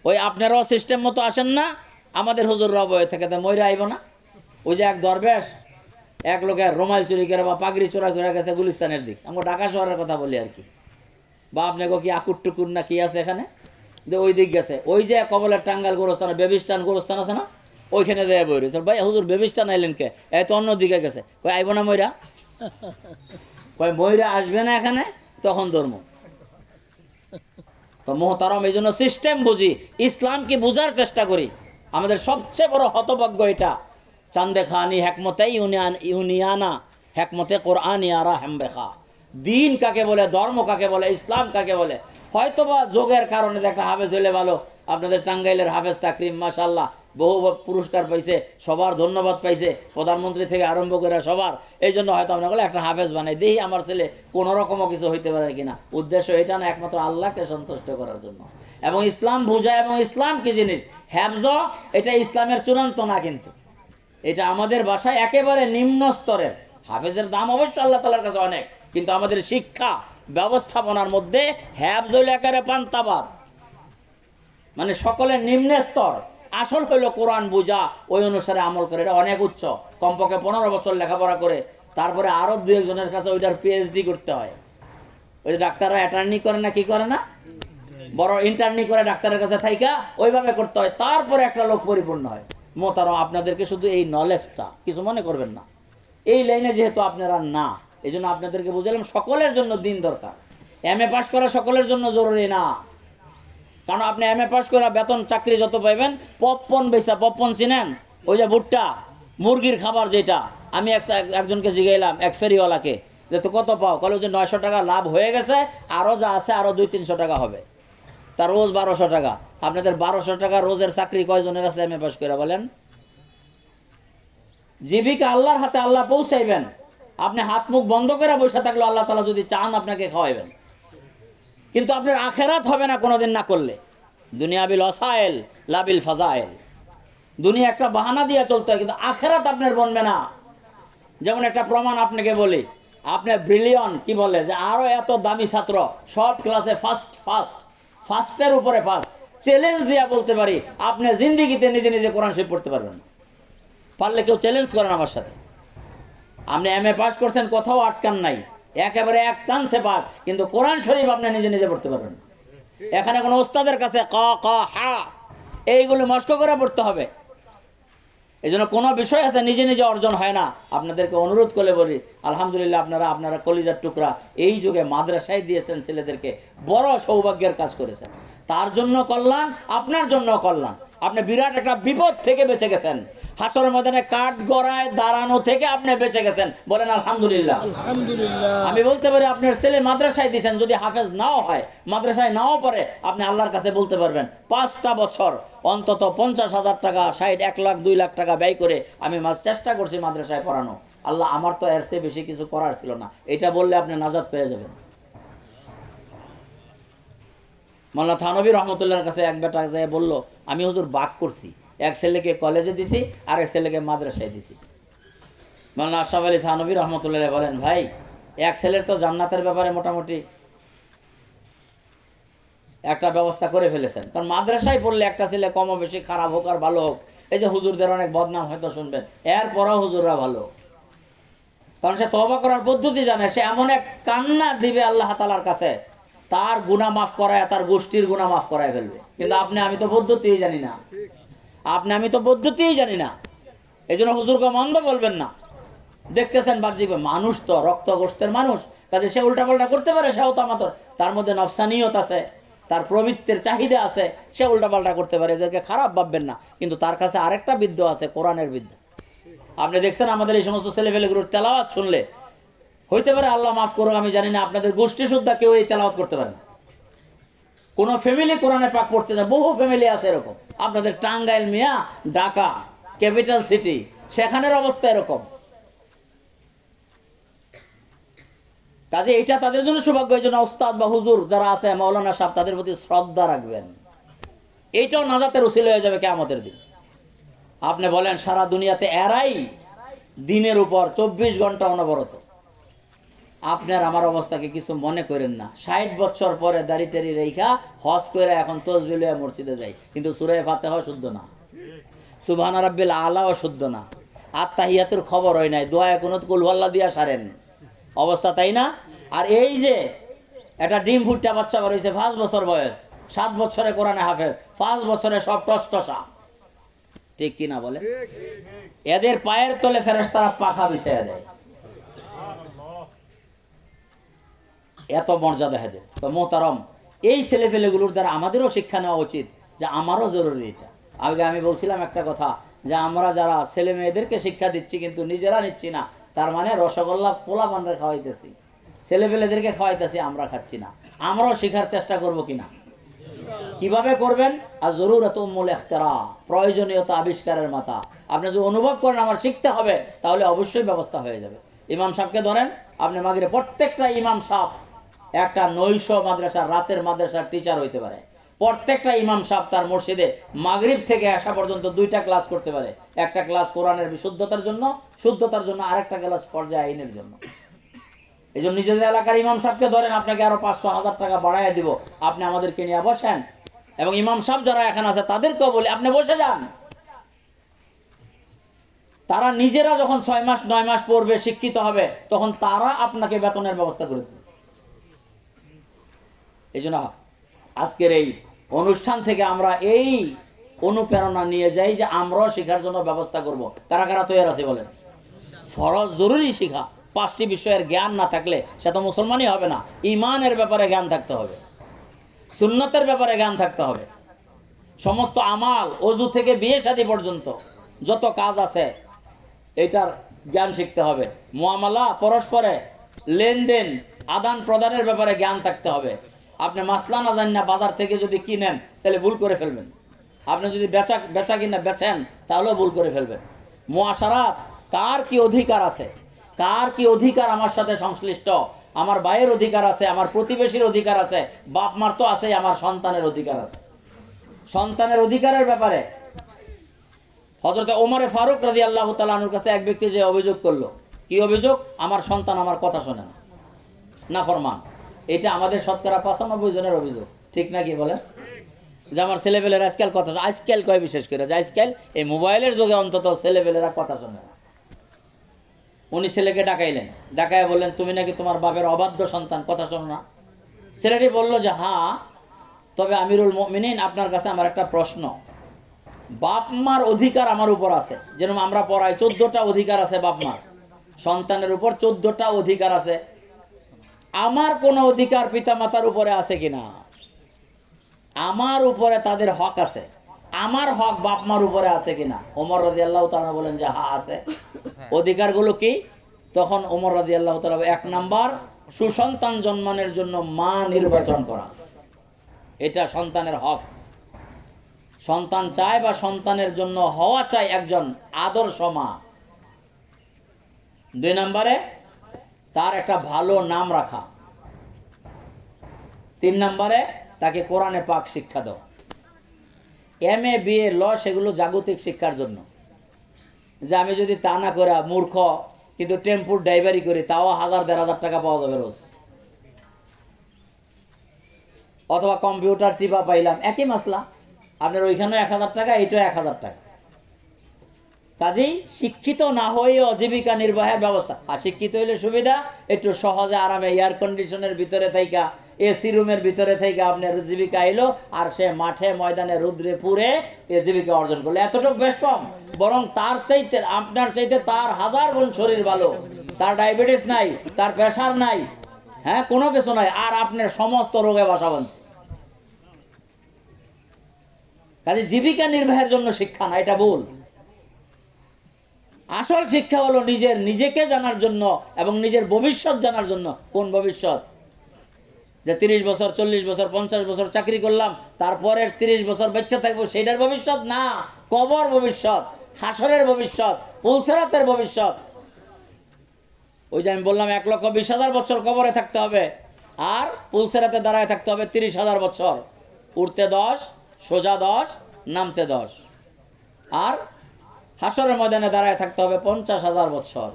Speaker 2: ওই আপনারাও সিস্টেম মতো আসেন না, আমাদের হুজুররা বয়ে থেকে তো ময়রা আইব না। ওই যে এক দরবেশ এক লোকের রুমাল চুরি করে বা পাগড়ি চোরা করে গেছে গুলিস্তানের দিক, আমরা ঢাকা শহরের কথা বলি আর কি, বা আপনাকে কি আকুর টুকুর না কি আছে এখানে, যে ওই দিক গেছে, ওই যে কবলের টাঙ্গাল গোরস্থান, বেবিস্টান গোরস্থান আছে না, ওইখানে দেয় বই রয়েছে। ভাই হুজুর বেবিস্টান আইলেন কে, এই তো অন্য দিকে গেছে, কই আইব না ময়রা, কয় ময়রা আসবে না এখানে, তখন ধর্ম। তো মোহতারম, এই জন্য সিস্টেম বুঝি, ইসলামকে বোঝার চেষ্টা করি। আমাদের সবচেয়ে বড় হতভাগ্য এটা, চান্দে খানি হেকমতে ইউনিয়ানা হেকমতে কোরআন ইয়ারা হেমবেখা। দিন কাকে বলে, ধর্ম কাকে বলে, ইসলাম কাকে বলে, হয়তোবা যোগের কারণে একটা হাফেজ হইলে ভালো। আপনাদের টাঙ্গাইলের হাফেজ তাকরিম মাশাআল্লাহ বহু পুরস্কার পাইছে, সবার ধন্যবাদ পাইছে, প্রধানমন্ত্রী থেকে আরম্ভ করে সবার। এই জন্য হয়তো আমরা বলে একটা হাফেজ বানাই দেখি আমার ছেলে কোনো রকমও কিছু হইতে পারে কিনা। উদ্দেশ্য এটা না, একমাত্র আল্লাহকে সন্তুষ্ট করার জন্য। এবং ইসলাম বুঝায়, এবং ইসলাম কি জিনিস, হ্যাফজ এটা ইসলামের চূড়ান্ত না, কিন্তু এটা আমাদের ভাষায় একেবারে নিম্ন স্তরের। হাফেজের দাম অবশ্য আল্লাহ তাআলার কাছে অনেক, কিন্তু আমাদের শিক্ষা ব্যবস্থাপনার মধ্যে হ্যাফজ হইল একেবারে পান্তাবাদ, মানে সকলের নিম্ন স্তর। আসল হইল কোরআন বুঝা, ওই অনুসারে আমল করে, এটা অনেক উচ্চ। কমপক্ষে 15 বছর লেখাপড়া করে তারপরে আরো 2 একজনের কাছে ওইটার পিএইচডি করতে হয়। ওই যে ডাক্তাররা অ্যাটর্নি করে না, কি করে না, বড় ইন্টার্নি করে ডাক্তারের কাছে থাইকা ওইভাবে করতে হয়, তারপরে একটা লোক পরিপূর্ণ হয়। মোতারাম, আপনাদেরকে শুধু এই নলেজটা, কিছু মনে করবেন না, এই লাইনে যেহেতু আপনারা না, এই জন্য আপনাদেরকে বুঝালাম সকলের জন্য দিন দরকার। এমএ পাস করা সকলের জন্য জরুরি না, কারণ আপনি এমএ পাস করে বেতন চাকরি যত পাইবেন, পপকর্ন বেচা, পপকর্ন চিনেন, ওই যে ভুট্টা মুরগির খাবার যেটা, আমি একজনকে জিগাইলাম, এক ফেরিওয়ালাকে, যে তো কত পাও, বলে যে 900 টাকা লাভ হয়ে গেছে, আরও যা আছে আরও 200-300 টাকা হবে, তার রোজ 1200 টাকা। আপনাদের 1200 টাকা রোজের চাকরি কয়জনের আছে এমএ পাস করে বলেন? জীবিকা আল্লাহর হাতে, আল্লাহ পৌঁছাইবেন। আপনি হাত মুখ বন্ধ করে বসে থাকলে আল্লাহ তাআলা যদি চান আপনাকে খাওয়াইবেন, কিন্তু আপনার আখেরাত হবে না কোনোদিন না করলে। দুনিয়া বিল ওয়াসাইল লাবিল ফাজাইল, দুনিয়া একটা বাহানা দিয়ে চলতে হয়, কিন্তু আখেরাত আপনার বনবে না। যেমন একটা প্রমাণ আপনাকে বলি, আপনার ব্রিলিয়ন কি বলে যে আরো এত দামি ছাত্র, সব ক্লাসে ফার্স্টের উপরে ফার্স্ট, চ্যালেঞ্জ দিয়া বলতে পারি আপনি জিন্দিগিতে নিজে নিজে কোরআন শরীফ পড়তে পারবেন না। পারলে কেউ চ্যালেঞ্জ করেন আমার সাথে। আপনি এমএ পাস করছেন, কোথাও আটকান নাই, একেবারে এক চান্সে পাস, কিন্তু কোরআন শরীফ আপনি নিজে নিজে পড়তে পারবেন না। এখানে কোনো ওস্তাদের কাছে ক ক হা এইগুলো মস্ক করে পড়তে হবে। এই জন্য কোনো বিষয় আছে নিজে নিজে অর্জন হয় না। আপনাদেরকে অনুরোধ করে বলি, আলহামদুলিল্লাহ আপনারা কলিজার টুকরা এই যুগে মাদ্রাসায় দিয়েছেন ছেলেদেরকে, বড় সৌভাগ্যের কাজ করেছেন। তার জন্য কল্যাণ, আপনার জন্য কল্যাণ। আপনি বিরাট একটা বিপদ থেকে বেঁচে গেছেন, হাসরের ময়দানে কাঠ গড়ায় দাঁড়ানো থেকে আপনি বেঁচে গেছেন, বলেন আলহামদুলিল্লাহ।
Speaker 3: আলহামদুলিল্লাহ।
Speaker 2: আমি বলতে পারি আপনার ছেলে মাদ্রাসায় দিয়েছেন, যদি হাফেজ নাও হয়, মাদ্রাসায় নাও পড়ে, আপনি আল্লাহর কাছে বলতে পারবেন 5টা বছর অন্তত 50,000 টাকা, 60, 1 লাখ, 2 লাখ টাকা ব্যয় করে আমি চেষ্টা করছি মাদ্রাসায় পড়ানো। আল্লাহ, আমার তো এর চেয়ে বেশি কিছু করার ছিল না, এটা বললে আপনি নাজাত পেয়ে যাবেন। মাওলানা থানভী রহমতুল্লাহর কাছে এক বেটা যায় বলল, আমি হুজুর বাক করছি, এক ছেলেকে কলেজে দিছি আর এক ছেলেকে মাদ্রাসায় দিছি। মাওলানা আশরাফ আলী থানভী রহমতুল্লাহ বলেন, ভাই এক ছেলের তো জান্নাতের ব্যাপারে মোটামুটি একটা ব্যবস্থা করে ফেলেছেন, কারণ মাদ্রাসায় পড়লে একটা ছেলে কম বেশি খারাপ হোক আর ভালো হোক, এই যে হুজুরদের অনেক বদনাম হয়তো শুনবেন, এরপরও হুজুররা ভালো, কারণ সে তওবা করার পদ্ধতি জানে। সে এমন এক কান্না দিবে আল্লাহ তাআলার কাছে, তার গুনাহ মাফ করায়, তার গোষ্ঠীর গুনাহ মাফ করায় ফেলবে। কিন্তু আমি তো পদ্ধতিই জানি না, আমি তো পদ্ধতিই জানি না। এই জন্য হুজুরকে মন্দ বলবেন না। দেখতেছেন বাহ্যিক মানুষ, তো রক্ত গোষ্ঠের মানুষ, কাজে সে উল্টাপাল্টা করতে পারে, সেও তো আমাদের, তার মধ্যে নফসানিয়ত আছে, তার প্রবৃত্তির চাহিদা আছে, সে উল্টাপাল্টা করতে পারে, এদেরকে খারাপ ভাববেন না। কিন্তু তার কাছে আরেকটা বিদ্যা আছে, কোরআনের বিদ্যা। আপনি দেখছেন আমাদের এই সমস্ত ছেলেপেলেগুলোর তেলাওয়াত শুনলে হইতে পারে, আল্লাহ মাফ করুক, আমি জানি না, আপনাদের গোষ্ঠী শুদ্ধা কেউ এই তেলাওয়াত করতে পারে না। কোনো ফ্যামিলি কোরআনে পাক পড়তে যায়, বহু ফ্যামিলি আছে এরকম। আপনাদের টাঙ্গাইল, মিয়া, ঢাকা ক্যাপিটাল সিটি, সেখানের অবস্থা এরকম। কাজে এটা তাদের জন্য সৌভাগ্য। এই জন্য ওস্তাদ বা হুজুর যারা আছে, মাওলানা সাহেব, তাদের প্রতি শ্রদ্ধা রাখবেন। এইটাও নাজাতের উসিলা হয়ে যাবে কিয়ামতের দিন। আপনি বলেন সারা দুনিয়াতে এরাই দিনের উপর 24 ঘন্টা অনবরত। আপনার আমার অবস্থাকে কিছু মনে করেন না। 60 বছর পরে দাড়ি টাড়ি রেখা হজ করে এখন তসবিহ লইয়া মসজিদে যাই, কিন্তু সূরা ফাতিহা শুদ্ধ না, সুবহান রাব্বিল আলাও শুদ্ধ না, আত্তাহিয়াতুর খবর হয় নাই, দোয়া কুনুত কুল হুয়াল্লাহ দিয়া সারেন অবস্থা, তাই না? আর এই যে একটা ডিম ফুটটা বাচ্চা বড় হয়েছে, 5 বছর বয়স, 7 বছরে কোরআনে হাফেজ, 5 বছরে সব টসটসা, ঠিক কিনা বলে? এদের পায়ের তলে ফেরেশতারা পাখা বিছাইয়া দেয়, এত মর্যাদা এদের। তো মোহতারম, এই ছেলেপেলেগুলোর দ্বারা আমাদেরও শিক্ষা নেওয়া উচিত, যে আমারও জরুরি এটা। আগে আমি বলছিলাম একটা কথা, যে আমরা যারা ছেলে মেয়েদেরকে শিক্ষা দিচ্ছি কিন্তু নিজেরা নিচ্ছি না, তার মানে রসগোল্লা পোলা পানরে খাওয়াইতেছি, ছেলেপেলেদেরকে খাওয়াইতেছি, আমরা খাচ্ছি না। আমরাও শেখার চেষ্টা করব কিনা? কিভাবে করবেন? আর জরুরত উম্মুল ইখতিরা, প্রয়োজনীয়তা আবিষ্কারের মাথা। আপনি যদি অনুভব করেন আমার শিখতে হবে, তাহলে অবশ্যই ব্যবস্থা হয়ে যাবে। ইমাম সাহেবকে ধরেন, আপনি মাগরিবে, প্রত্যেকটা ইমাম সাহেব একটা নৈশ মাদ্রাসার, রাতের মাদ্রাসার টিচার হইতে পারে। প্রত্যেকটা ইমাম সাহেব তার মসজিদে মাগরিব থেকে আসা পর্যন্ত 2টা ক্লাস করতে পারে। একটা ক্লাস কোরআনের বিশুদ্ধতার জন্য, শুদ্ধতার জন্য, আরেকটা ক্লাস ফরজে আইনের জন্য। এই জন্য নিজেদের এলাকার ইমাম সাহেবকে ধরেন, আপনাকে আরো 500-1000 টাকা বাড়াইয়া দিব, আপনি আমাদেরকে নিয়ে বসেন। এবং ইমাম সাহেব যারা এখানে আছে তাদেরকেও বলি, আপনি বসে যান। তারা নিজেরা যখন 6 মাস 9 মাস পড়বে, শিক্ষিত হবে, তখন তারা আপনাকে বেতনের ব্যবস্থা করে দেবে। এই জন্য আজকের এই অনুষ্ঠান থেকে আমরা এই অনুপ্রেরণা নিয়ে যাই যে আমরাও শেখার জন্য ব্যবস্থা করব। কারা কারা তৈরি আছে বলেন? ফরজ জরুরি শিখা। 5টি বিষয়ের জ্ঞান না থাকলে সে তো মুসলমানই হবে না। ইমানের ব্যাপারে জ্ঞান থাকতে হবে, সুন্নতের ব্যাপারে জ্ঞান থাকতে হবে, সমস্ত আমাল, ওযু থেকে বিয়ে শাদী পর্যন্ত যত কাজ আছে এটার জ্ঞান শিখতে হবে। মুআমালা, পরস্পরে লেনদেন, আদান প্রদানের ব্যাপারে জ্ঞান থাকতে হবে। আপনি মাসলা না জানেন না, বাজার থেকে যদি কিনেন তাহলে ভুল করে ফেলবেন। আপনি যদি বেচা কিনা বেচেন তাহলেও ভুল করে ফেলবেন। মুআশারাত, কার কি অধিকার আছে, কার কি অধিকার আমার সাথে সংশ্লিষ্ট, আমার ভাইয়ের অধিকার আছে, আমার প্রতিবেশীর অধিকার আছে, বাপ মার তো আছে, আমার সন্তানের অধিকার আছে। সন্তানের অধিকারের ব্যাপারে হযরত ওমর ফারুক রাদিয়াল্লাহু তাআলা আনহুর কাছে এক ব্যক্তি যে অভিযোগ করলো, কি অভিযোগ? আমার সন্তান আমার কথা শোনে না, নাফরমান। এটা আমাদের শতকরা 95 জনের অভিযোগ, ঠিক নাকি বলেন? যে আমার ছেলেপেলেরা আজকাল কথা, আজকাল কয় বিশেষ করে, যে আজকাল এই মোবাইলের যুগে অন্তত ছেলেপেলেরা কথা শোনে না। উনি ছেলেকে ডাকাইলেন, ডাকাইয়া বললেন, তুমি নাকি তোমার বাপের অবাধ্য সন্তান, কথা শোনো না। ছেলেটি বলল যে হ্যাঁ, তবে আমিরুল মুমিনিন, আপনার কাছে আমার একটা প্রশ্ন। বাপ মার অধিকার আমার উপর আছে, যেরকম আমরা পড়াই 14টা অধিকার আছে বাপ মার, সন্তানের উপর 14টা অধিকার আছে। আমার কোনো অধিকার পিতা মাতার উপরে আছে কিনা? আমার উপরে তাদের হক আছে, আমার হক বাপ মার উপরে আছে কিনা? ওমর রাদিয়াল্লাহু তাআলা বলেন যে হ্যাঁ আছে। অধিকারগুলো কি? তখন ওমর রাদিয়াল্লাহু তাআলা 1 নাম্বার, সুসন্তান জন্মানোর জন্য মা নির্বাচন করা, এটা সন্তানের হক। সন্তান চায় বা সন্তানের জন্য হওয়া চাই একজন আদর্শ মা। 2 নম্বরে তার একটা ভালো নাম রাখা। 3 নম্বরে তাকে কোরআনে পাক শিক্ষা দাও। MA BA ল সেগুলো জাগতিক শিক্ষার জন্য, যে আমি যদি তা না করে মূর্খ কিন্তু টেম্পুর ড্রাইভারি করি, তাও 1000-1500 টাকা পাওয়া যাবে রোজ। অথবা কম্পিউটার টিপা পাইলাম, একই মাসলা, আপনার ওইখানেও 1000 টাকা, এইটাও 1000 টাকা। কাজেই শিক্ষিত না হয়েও জীবিকা নির্বাহের ব্যবস্থা। আর শিক্ষিত হইলে সুবিধা, একটু সহজে আরামে এয়ার কন্ডিশনের ভিতরে থাইকা, AC রুমের ভিতরে থেকে আপনার জীবিকা এলো, আর সে মাঠে ময়দানে রুদ্রে পুরে এ জীবিকা অর্জন করলো। এতটুকু বেশ কম, বরং তার চাইতে, আপনার চাইতে তার 1000 গুণ শরীর ভালো, তার ডায়াবেটিস নাই, তার প্রেশার নাই, হ্যাঁ, কোনো কিছু নাই, আর আপনার সমস্ত রোগে বাসা বাঁধছে। কাজে জীবিকা নির্বাহের জন্য শিক্ষা না, এটা ভুল। আসল শিক্ষা হলো নিজেকে জানার জন্য এবং নিজের ভবিষ্যৎ জানার জন্য। কোন ভবিষ্যৎ? যে 30 বছর 40 বছর 50 বছর চাকরি করলাম, তারপরের 30 বছর বেঁচে থাকবো, সেইটার ভবিষ্যৎ না। কবর ভবিষ্যৎ, হাসরের ভবিষ্যৎ, পুলসেরাতের ভবিষ্যৎ। ওই যে আমি বললাম 1,20,000 বছর কবরে থাকতে হবে, আর পুলসেরাতে দাঁড়ায় থাকতে হবে 30,000 বছর। উঠতে 10, সোজা 10, নামতে 10। আর হাসরের ময়দানে দাঁড়ায় থাকতে হবে 50,000 বছর।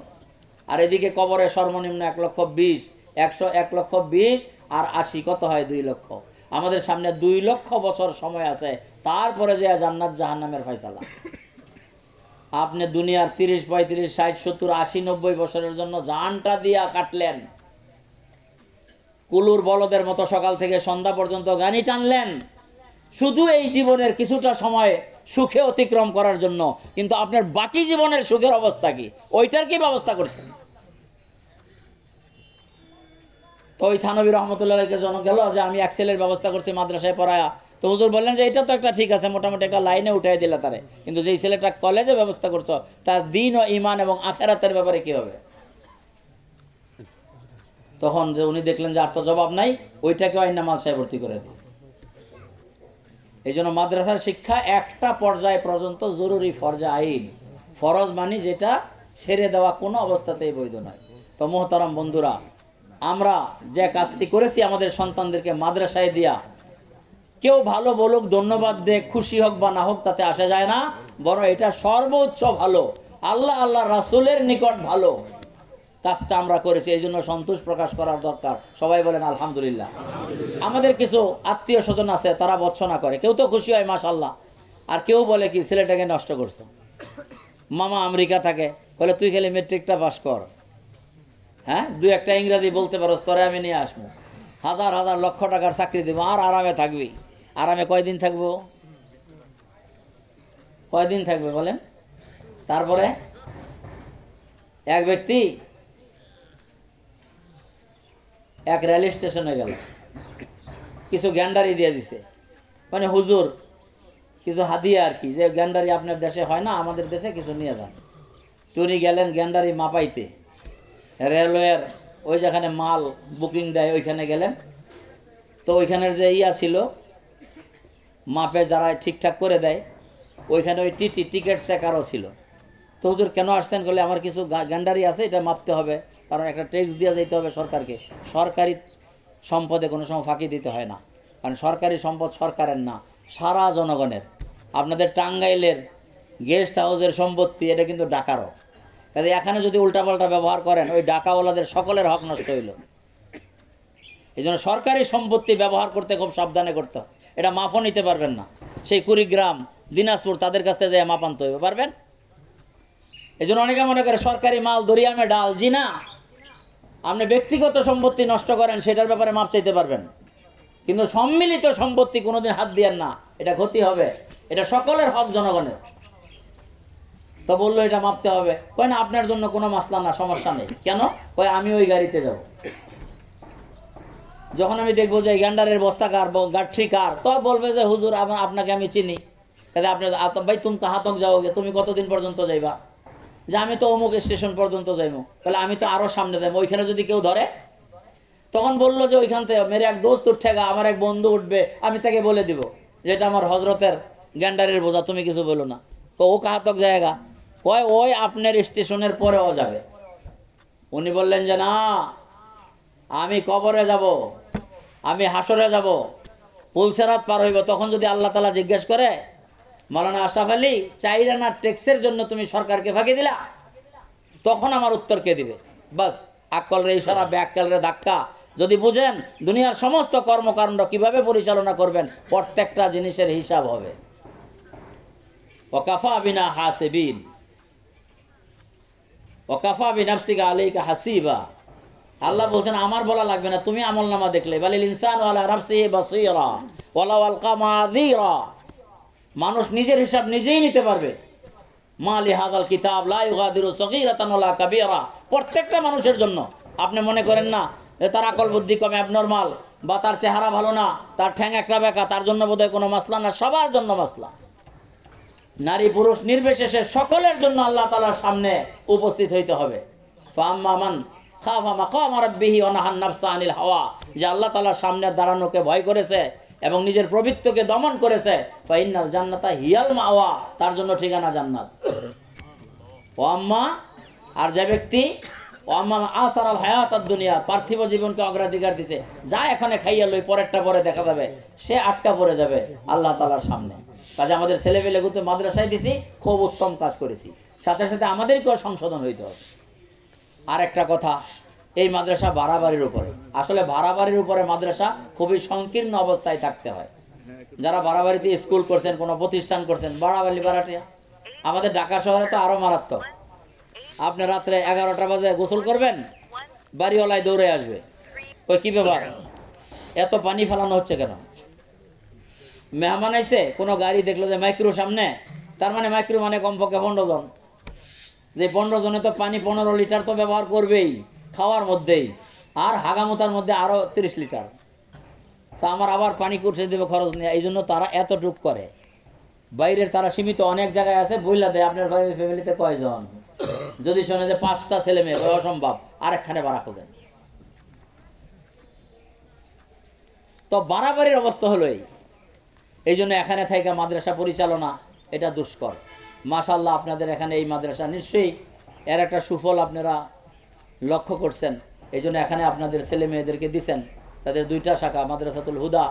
Speaker 2: আর এদিকে কবরে সর্বনিম্ন 1,20,000, 1,20,000 আর 80 কত হয়? 2 লক্ষ। আমাদের সামনে 2 লক্ষ বছর সময় আছে, তারপরে যে জান্নাত জাহান্নামের ফয়সালা। আপনি দুনিয়ার 30, 35, 60, 70, 80, 90 বছরের জন্য জানটা দিয়া কাটলেন, কুলুর বলদের মতো সকাল থেকে সন্ধ্যা পর্যন্ত গানি টানলেন, শুধু এই জীবনের কিছুটা সময় সুখে অতিক্রম করার জন্য। কিন্তু আপনার বাকি জীবনের সুখের অবস্থা কি? ওইটার কি ব্যবস্থা করছেন? তো ওই থানবী রহমতুল্লাহকে জন গেল যে আমি এক ছেলের ব্যবস্থা করছি মাদ্রাসায় পড়ায়া। তো হুজুর বললেন যে এটা তো একটা ঠিক আছে, মোটামুটি একটা লাইনে উঠাই দিলে তারে, কিন্তু যেই ছেলেটা কলেজে ব্যবস্থা করছো তার দিন ও ইমান এবং আখেরাতের ব্যাপারে কি হবে? তখন যে উনি দেখলেন যে আর তো জবাব নাই, ওইটাকে আইনা মাদ্রাসায় ভর্তি করে দিল। এই জন্য মাদ্রাসার শিক্ষা একটা পর্যায় পর্যন্ত জরুরি ফরজে আইন। ফরজ মানি যেটা ছেড়ে দেওয়া কোনো অবস্থাতেই বৈধ নয়। তো মোহতারাম বন্ধুরা, আমরা যে কাজটি করেছি আমাদের সন্তানদেরকে মাদ্রাসায় দিয়া, কেউ ভালো বলুক, ধন্যবাদ দে, খুশি হোক বা না হোক, তাতে আসা যায় না। বরং এটা সর্বোচ্চ ভালো, আল্লাহ রাসূলের নিকট ভালো কাজটা আমরা করেছি। এই জন্য সন্তোষ প্রকাশ করার দরকার। সবাই বলেন আলহামদুলিল্লাহ। আমাদের কিছু আত্মীয় স্বজন আছে, তারা ভৎসনা করে, কেউ তো খুশি হয় মাশাআল্লাহ, আর কেউ বলে কি ছেলেটাকে নষ্ট করছো। মামা আমেরিকা থাকে, বলে তুই খালি মেট্রিকটা পাস কর, হ্যাঁ 2-1 ইংরাজি বলতে পারো, তোরে আমি নিয়ে আসবো, হাজার হাজার লক্ষ টাকার চাকরি দেবো, আর আরামে থাকবি। আরামে কয়দিন থাকবো? কয়দিন থাকবে বলেন? তারপরে এক ব্যক্তি এক রেল স্টেশনে গেল, কিছু গ্যান্ডারি দিয়ে দিছে, মানে হুজুর কিছু হাদিয়া আর কি, যে গ্যান্ডারি আপনার দেশে হয় না, আমাদের দেশে কিছু নিয়ে যান। তিনি গেলেন গ্যান্ডারি মাপাইতে, রেলওয়ের ওই যেখানে মাল বুকিং দেয় ওইখানে গেলেন। তো ওইখানের যে ছিল মাপে যারা ঠিকঠাক করে দেয়, ওইখানে ওই টিকিট চেকারও ছিল। তো হুজুর কেন আসছেন? বলে আমার কিছু গ্যান্ডারি আছে, এটা মাপতে হবে, কারণ একটা ট্যাক্স দিয়ে যেতে হবে সরকারকে। সরকারি সম্পদে কোনো সময় ফাঁকি দিতে হয় না, কারণ সরকারি সম্পদ সরকারের না, সারা জনগণের। আপনাদের টাঙ্গাইলের গেস্ট হাউসের সম্পত্তি, এটা কিন্তু ডাকারও। কাজে এখানে যদি উল্টাপাল্টা ব্যবহার করেন, ওই ডাকাওয়ালাদের সকলের হক নষ্ট হইল। এই জন্য সরকারি সম্পত্তি ব্যবহার করতে খুব সাবধানে করতে হবে। এটা মাপও নিতে পারবেন না, সেই কুড়িগ্রাম, দিনাজপুর, তাদের কাছ থেকে মাপ আনতে হবে, পারবেন? এই জন্য অনেকে মনে করে সরকারি মাল দরিয়ামে ডাল। জি না, আপনি ব্যক্তিগত সম্পত্তি নষ্ট করেন, সেটার ব্যাপারে মাপ চাইতে পারবেন, কিন্তু সম্মিলিত সম্পত্তি কোনোদিন হাত দিয়েন না, এটা ক্ষতি হবে। এটা সকলের হক, জনগণের। তো বললো এটা মাপতে হবে। কয় না, আপনার জন্য কোনো মাসলা না, সমস্যা নেই। কেন? কয় আমি ওই গাড়িতে যাব। যখন আমি দেখবো যে গ্যান্ডারের বস্তা কার, গাঠি কার, তো বলবে যে হুজুর আপনাকে আমি চিনি। তাহলে আপনি ভাই তুমি কাহা তক যাওগে, তুমি কতদিন পর্যন্ত যাইবা? যে আমি তো অমুক স্টেশন পর্যন্ত যাইবো। তাহলে আমি তো আরো সামনে যাবো, ওইখানে যদি কেউ ধরে। তখন বললো যে ওইখান থেকে মেরে এক দোস্ত উঠেগা, আমার এক বন্ধু উঠবে, আমি তাকে বলে দিব যেটা আমার হজরতের গ্যান্ডারের বোঝা, তুমি কিছু বলো না। তো ও কাহা তক জায়গা? কয় ওই আপনার স্টেশনের পরেও যাবে। উনি বললেন যে না, আমি কবরে যাব, আমি হাসরে যাব, পুলসেরাত পার হইব। তখন যদি আল্লাহ তাআলা জিজ্ঞেস করে, মাওলানা আশরাফ আলী 4 আনার ট্যাক্সের জন্য তুমি সরকারকে ফাঁকি দিলা, তখন আমার উত্তর কে দিবে? বাস, আক্কল রে ইশারা, ব্যাক্কেল রে ধাক্কা। যদি বুঝেন দুনিয়ার সমস্ত কর্মকাণ্ড কিভাবে পরিচালনা করবেন, প্রত্যেকটা জিনিসের হিসাব হবে। ওয়াকাফা বিনা হাসিবিন, ওয়াকাফা বিনাফসিকা আলাইকা হাসিবা। আল্লাহ বলছেন আমার বলা লাগবে না, তুমি আমলনামা দেখলে। বালিল ইনসানু আলা নাফসিহি বাসীরা ওয়ালাউ আলকা মাযীরা। মানুষ নিজের হিসাব নিজেই নিতে পারবে। মা লিহাযাল কিতাব লা ইউগাদিরু সগীরাতান ওয়ালা কাবীরা। প্রত্যেকটা মানুষের জন্য। আপনি মনে করেন না তার আকল বুদ্ধি কম, অ্যাবনরমাল, বা তার চেহারা ভালো না, তার ঠ্যাং একটা বেঁকা, তার জন্য বোধহয় কোনো মাসলা না। সবার জন্য মাসলা। নারী পুরুষ নির্বিশেষে সকলের জন্য আল্লাহ তাআলার সামনে উপস্থিত হইতে হবে। ফাআম্মা মান খাফা মাকাম রাব্বিহি ওয়া নাহান নাফসা আনিল হাওয়া, যে আল্লাহ তাআলার সামনে দাঁড়ানোকে ভয় করেছে এবং নিজের প্রবৃত্তিকে দমন করেছে, ফাইনাল জান্নাতা হিয়াল মাওয়া, তার জন্য ঠিকানা জান্নাত। ওয়াম্মা, আর যে ব্যক্তি ওয়াম্মা আসারাল হায়াতাদ দুনিয়া, পার্থিব জীবনকে অগ্রাধিকার দিছে, যা এখানে খাইয়া লই পরেরটা পরে দেখা যাবে, সে আটকা পড়ে যাবে আল্লাহ তাআলার সামনে। কাজে আমাদের ছেলেপেলেগুলো মাদ্রাসায় দিছি, খুব উত্তম কাজ করেছি, সাথে সাথে আমাদেরকেও সংশোধন হইতে হবে। আর একটা কথা, এই মাদ্রাসা বাড়াবাড়ির উপরে, আসলে বাড়াবাড়ির উপরে মাদ্রাসা খুবই সংকীর্ণ অবস্থায় থাকতে হয়। যারা বাড়াবাড়িতে স্কুল করছেন, কোনো প্রতিষ্ঠান করছেন, বাড়াবাড়ি বাড়াটিয়া, আমাদের ঢাকা শহরে তো আরো মারাত্মক। আপনি রাত্রে 11টা বাজে গোসল করবেন, বাড়িওয়ালায় দৌড়ে আসবে, ওই কি ব্যাপার এত পানি ফেলানো হচ্ছে কেন? মেহমান আইছে, কোনো গাড়ি দেখলো যে মাইক্রো সামনে, তার মানে মাইক্রো মানে কমপক্ষে 15 জন, যে 15 জনে তো পানি 15 লিটার তো ব্যবহার করবেই খাওয়ার মধ্যেই, আর হাগামতার মধ্যে আরো 30 লিটার, তা আমার আবার পানি কুটে দেবে খরচ নেই। এই জন্য তারা এতটুক করে। বাইরের তারা সীমিত অনেক জায়গায় আছে, বইলা দেয় আপনার বাড়ির ফ্যামিলিতে কয়জন, যদি শোনে যে 5টা ছেলে মেয়ে, অসম্ভব, আরেকখানে ভাড়া খোঁজেন। তো বাড়াবাড়ির অবস্থা হলো এই জন্য এখানে থেকে মাদ্রাসা পরিচালনা এটা দুষ্কর। মাশাআল্লাহ, আপনাদের এখানে এই মাদ্রাসা নিশ্চয়ই এর একটা সুফল আপনারা লক্ষ্য করছেন। এই জন্য এখানে আপনাদের ছেলে মেয়েদেরকে দিচ্ছেন, তাদের 2টা শাখা, মাদ্রাসাতুল হুদা,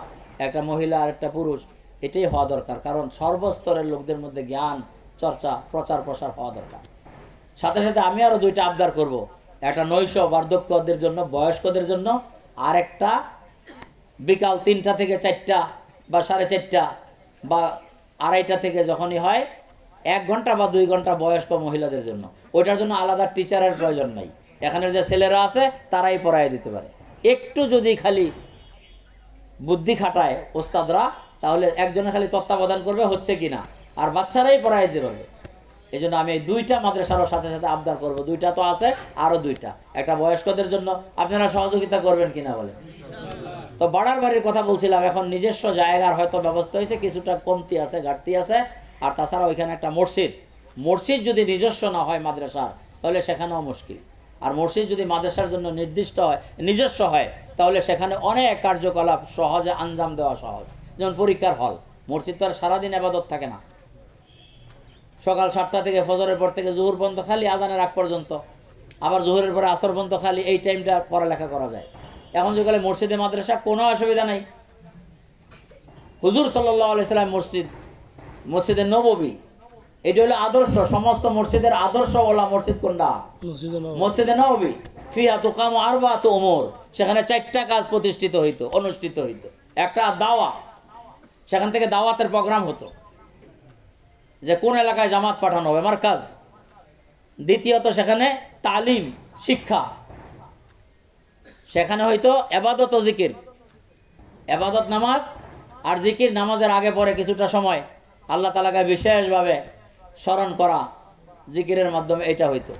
Speaker 2: একটা মহিলা আর একটা পুরুষ। এটাই হওয়া দরকার, কারণ সর্বস্তরের লোকদের মধ্যে জ্ঞান চর্চা প্রচার প্রসার হওয়া দরকার। সাথে সাথে আমি আরও 2টা আবদার করব, একটা নৈশ বার্ধক্যদের জন্য, বয়স্কদের জন্য, আর একটা বিকাল 3টা থেকে 4টা বা 4:30 বা 2:30 থেকে যখনই হয় 1 ঘন্টা বা 2 ঘন্টা বয়স্ক মহিলাদের জন্য। ওইটার জন্য আলাদা টিচারের প্রয়োজন নাই, এখানের যে ছেলেরা আছে তারাই পড়ায় দিতে পারে। একটু যদি খালি বুদ্ধি খাটায় ওস্তাদরা, তাহলে একজনে খালি তত্ত্বাবধান করবে হচ্ছে কিনা, আর বাচ্চারাই পড়ায় দিতে পারবে। এই জন্য আমি এই 2টা মাদ্রাসারও সাথে সাথে আবদার করব, 2টা তো আছে, আরও 2টা, একটা বয়স্কদের জন্য। আপনারা সহযোগিতা করবেন কিনা বলেন? তো বাড়ার বাড়ির কথা বলছিলাম, এখন নিজস্ব জায়গার হয়তো ব্যবস্থা হয়েছে, কিছুটা কমতি আছে, ঘাটতি আছে। আর তাছাড়া ওইখানে একটা মসজিদ যদি নিজস্ব না হয় মাদ্রাসার, তাহলে সেখানেও মুশকিল। আর মসজিদ যদি মাদ্রাসার জন্য নির্দিষ্ট হয়, নিজস্ব হয়, তাহলে সেখানে অনেক কার্যকলাপ সহজে আঞ্জাম দেওয়া সহজ। যেমন পরীক্ষার হল, মসজিদ তো আর সারাদিন ইবাদত থাকে না, সকাল 7টা থেকে ফজরের পর থেকে জোহর পর্যন্ত খালি, আজানের আগ পর্যন্ত, আবার জোহরের পরে আসর পর্যন্ত খালি, এই টাইমটা পড়ালেখা করা যায়। এখন যেগুলো মসজিদে মাদ্রাসা, কোনো অসুবিধা নাই। হুজুর সাল্লাল্লাহু আলাইহি সাল্লাম মসজিদে নববী, এটা হলো আদর্শ, সমস্ত মসজিদের আদর্শ ওলা মসজিদ কোনটা? মসজিদে নববী। ফিহা তুকামু আরবাতু উমুর, সেখানে 4টা কাজ প্রতিষ্ঠিত হইতো, অনুষ্ঠিত হইতো। একটা দাওয়া, সেখান থেকে দাওয়াতের প্রোগ্রাম হতো, যে কোন এলাকায় জামাত পাঠানো হবে, মারকাজ। দ্বিতীয়ত সেখানে তালিম, শিক্ষা, সেখানে হয়তো এবাদত ও জিকির, এবাদত নামাজ আর জিকির, নামাজের আগে পরে কিছুটা সময় আল্লাহ তাআলাকে বিশেষভাবে স্মরণ করা জিকিরের মাধ্যমে, এটা হইতো।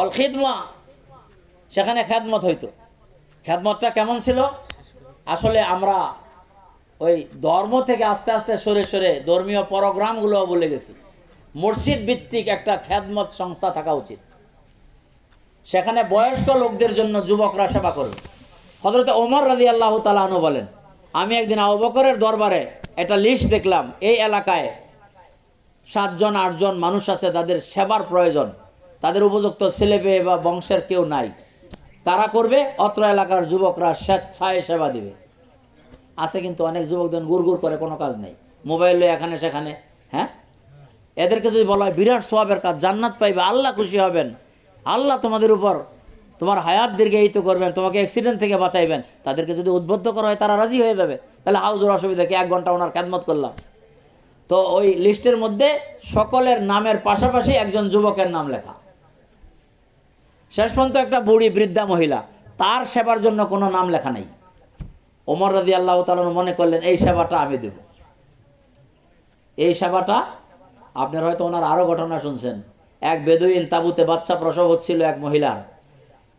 Speaker 2: অল খিদমা, সেখানে খেদমত হইতো। খেদমতটা কেমন ছিল? আসলে আমরা ওই ধর্ম থেকে আস্তে আস্তে সরে সরে ধর্মীয় প্রোগ্রামগুলো বলে গেছি। মসজিদ ভিত্তিক একটা খেদমত সংস্থা থাকা উচিত, সেখানে বয়স্ক লোকদের জন্য যুবকরা সেবা করবে। হযরত ওমর রাদিয়াল্লাহু তাআলা আনহু বলেন, আমি একদিন আবু বকরের দরবারে একটা লিস্ট দেখলাম, এই এলাকায় 7 জন 8 জন মানুষ আছে, তাদের সেবার প্রয়োজন, তাদের উপযুক্ত ছেলে পেয়ে বা বংশের কেউ নাই, তারা করবে, অত্র এলাকার যুবকরা স্বেচ্ছায় সেবা দিবে। আছে কিন্তু অনেক যুবকদের গুড়গুড় করে, কোনো কাজ নেই, মোবাইল এখানে সেখানে। হ্যাঁ, এদেরকে যদি বলা হয় বিরাট সওয়াবের কাজ, জান্নাত পাইবে, আল্লাহ খুশি হবেন, আল্লাহ তোমাদের উপর তোমার হায়াত দীর্ঘায়িত করবেন, তোমাকে অ্যাক্সিডেন্ট থেকে বাঁচাইবেন, তাদেরকে যদি উদ্বুদ্ধ করা হয় তারা রাজি হয়ে যাবে। তাহলে হাউজুর অসুবিধা কি, 1 ঘন্টা ওনার খেদমত করলাম। তো ওই লিস্টের মধ্যে সকলের নামের পাশাপাশি একজন যুবকের নাম লেখা। শেষ পর্যন্ত একটা বুড়ি বৃদ্ধা মহিলা, তার সেবার জন্য কোনো নাম লেখা নেই। ওমর রাদিয়াল্লাহু তাআলা মনে করলেন এই সেবাটা আমি দেব। এই সেবাটা আপনারা হয়তো ওনার আরও ঘটনা শুনছেন। এক বেদুইন তাঁবুতে বাচ্চা প্রসব হচ্ছিল এক মহিলার,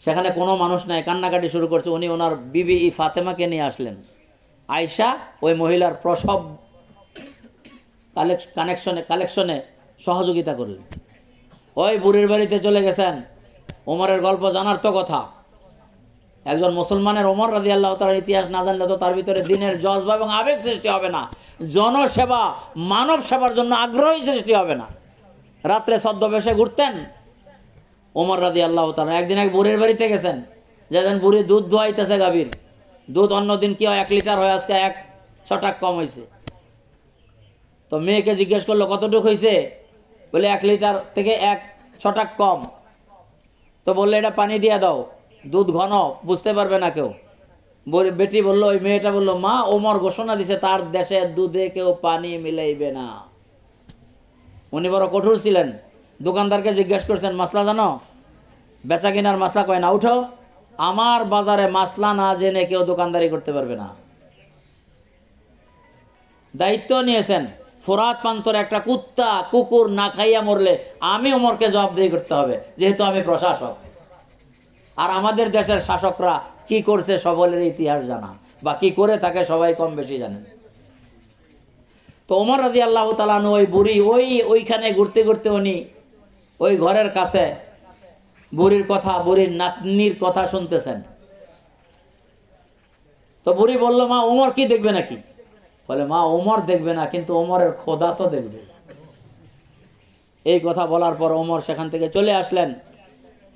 Speaker 2: সেখানে কোনো মানুষ নাই, কান্নাকাটি শুরু করছে। উনি ওনার বিবি ফাতেমাকে নিয়ে আসলেন। আয়েশা ওই মহিলার প্রসব কালেকশনে সহযোগিতা করলেন। ওই বুড়ির বাড়িতে চলে গেছেন। ওমরের গল্প জানার তো কথা, একজন মুসলমানের ওমর রাদিয়াল্লাহু তাআলার ইতিহাস না জানলে তো তার ভিতরে দিনের জজবা এবং আবেগ সৃষ্টি হবে না, জনসেবা মানব সেবার জন্য আগ্রহী সৃষ্টি হবে না। রাত্রে ছদ্মবেশে ঘুরতেন ওমর রাদিয়াল্লাহু তাআলা। একদিন এক বুড়ির বাড়িতে গেছেন, যেদিন বুড়ি দুধ দোয়াইতেছে, গাভীর দুধ অন্য দিন কি হয় 1 লিটার হয়, আজকে 1 ছটাক কম হয়েছে। তো মেয়েকে জিজ্ঞেস করলো কতটুকু হয়েছে, বলে 1 লিটার থেকে 1 ছটাক কম। তো বললে এটা পানি দিয়ে দাও, দুধ ঘন, বুঝতে পারবে না কেউ। বেটি বললো, ওই মেয়েটা বললো, মা ওমর ঘোষণা দিছে তার দেশে দুধে কেউ পানি মিলাইবে না। উনি বড় কঠোর ছিলেন। দোকানদারকে জিজ্ঞেস করছেন মাসলা জানো, বেচা কিনার মাসলা, কয় না, উঠো, আমার বাজারে মাসলা না জেনে কেউ দোকানদারি করতে পারবে না। দায়িত্ব নিয়েছেন, ফোরাত প্রান্তরে একটা কুকুর না খাইয়া মরলে আমি ওমরকে জবাবদিহি করতে হবে, যেহেতু আমি প্রশাসক। আর আমাদের দেশের শাসকরা কি করছে সকলের ইতিহাস জানা, বা কি করে থাকে সবাই কম বেশি জানেন। তো ওমর রাদিয়াল্লাহু তাআলা আনহু ওই বুড়ি ওইখানে ঘুরতে ঘুরতে উনি ওই ঘরের কাছে বুড়ির কথা, বুড়ির নাতনির কথা শুনতেছেন। তো বুড়ি বলল, মা ওমর কি দেখবে নাকি? বলে, মা ওমর দেখবে না, কিন্তু ওমরের খোদা তো দেখবে। এই কথা বলার পর ওমর সেখান থেকে চলে আসলেন।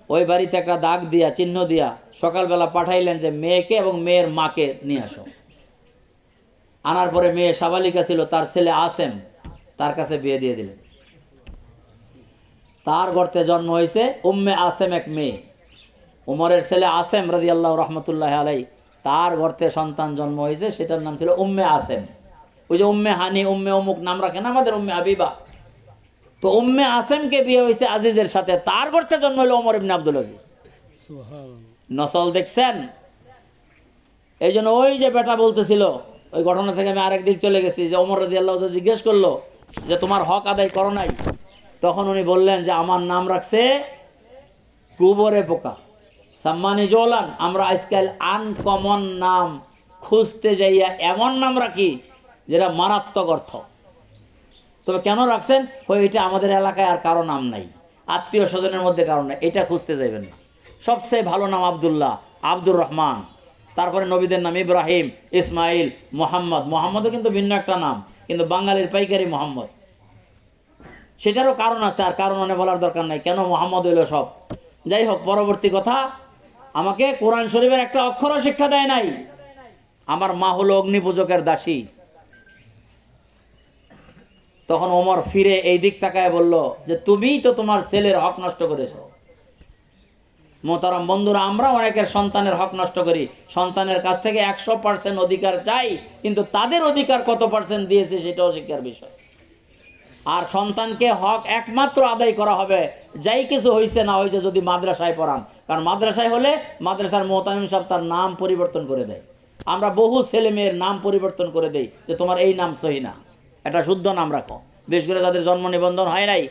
Speaker 2: ওই বাড়িতে একটা দাগ দিয়া, চিহ্ন দিয়া সকালবেলা পাঠাইলেন যে মেয়েকে এবং মেয়ের মাকে নিয়ে আসো। আনার পরে মেয়ে সাবালিকা ছিল, তার ছেলে আসেম, তার কাছে বিয়ে দিয়ে দিলেন। তার গর্তে জন্ম হয়েছে উম্মে আসেম, এক মেয়ে। উমরের ছেলে আসেম রাদিয়াল্লাহু রহমতুল্লাহ আলাই, তার গর্তে সন্তান জন্ম হয়েছে, সেটার নাম ছিল উম্মে আসেম। ওই যে উম্মে হানি, উম্মে অমুক নাম রাখেন আমাদের উম্মে হাবিবা। তো উম্মে আসেমকে বিয়ে হয়েছে আজিজের সাথে, তার গর্তে জন্ম হলো ওমর ইবনে আব্দুল আজিজ। নসল দেখছেন? এই জন্য ওই যে বেটা বলতেছিল, ওই ঘটনা থেকে আমি আরেক দিক চলে গেছি, যে ওমর রাদিয়াল্লাহু তাআলা জিজ্ঞেস করলো যে তোমার হক আদায় করো নাই, তখন উনি বললেন যে আমার নাম রাখছে কুবরে পোকা, সাম্মানি জোলান। আমরা আজকাল আনকমন নাম খুঁজতে যাইয়া এমন নাম রাখি যেটা মারাত্মক অর্থ। তবে কেন রাখছেন? ওই এটা আমাদের এলাকায় আর কারো নাম নাই, আত্মীয় স্বজনের মধ্যে কারো নাই, এটা খুঁজতে যাইবেন না। সবচেয়ে ভালো নাম আব্দুল্লাহ, আব্দুর রহমান, তারপরে নবীদের নাম ইব্রাহিম, ইসমাইল, মোহাম্মদ। মোহাম্মদও কিন্তু ভিন্ন একটা নাম, কিন্তু বাঙালির পাইকারি মোহাম্মদ। সেটারও কারণ আছে, আর কারণ অনেক বলার দরকার নাই কেন মোহাম্মদ হইল সব। যাই হোক, পরবর্তী কথা, আমাকে কোরআন শরীফের একটা অক্ষরও শিক্ষা দেয় নাই। আমার মা হলো অগ্নি পূজকের দাসী। তখন ওমর ফিরে এই দিক তাকায় বলল যে তুমিই তো তোমার ছেলের হক নষ্ট করেছ। মোহতারাম বন্ধুরা, আমরা অনেকের সন্তানের হক নষ্ট করি, সন্তানের কাছ থেকে 100% অধিকার চাই, কিন্তু তাদের অধিকার কত পার্সেন্ট দিয়েছে সেটাও শিক্ষার বিষয়। আর সন্তানকে হক একমাত্র আদায় করা হবে যাই কিছু হয়েছে না হয়েছে যদি মাদ্রাসায় পড়ান। কারণ মাদ্রাসায় হলে মাদ্রাসার মোহতামিম সাহেব তার নাম পরিবর্তন করে দেয়। আমরা বহু ছেলে মেয়ের নাম পরিবর্তন করে দেই যে তোমার এই নাম সহি না, একটা শুদ্ধ নাম রাখো। বিশেষ করে যাদের জন্ম নিবন্ধন হয় নাই,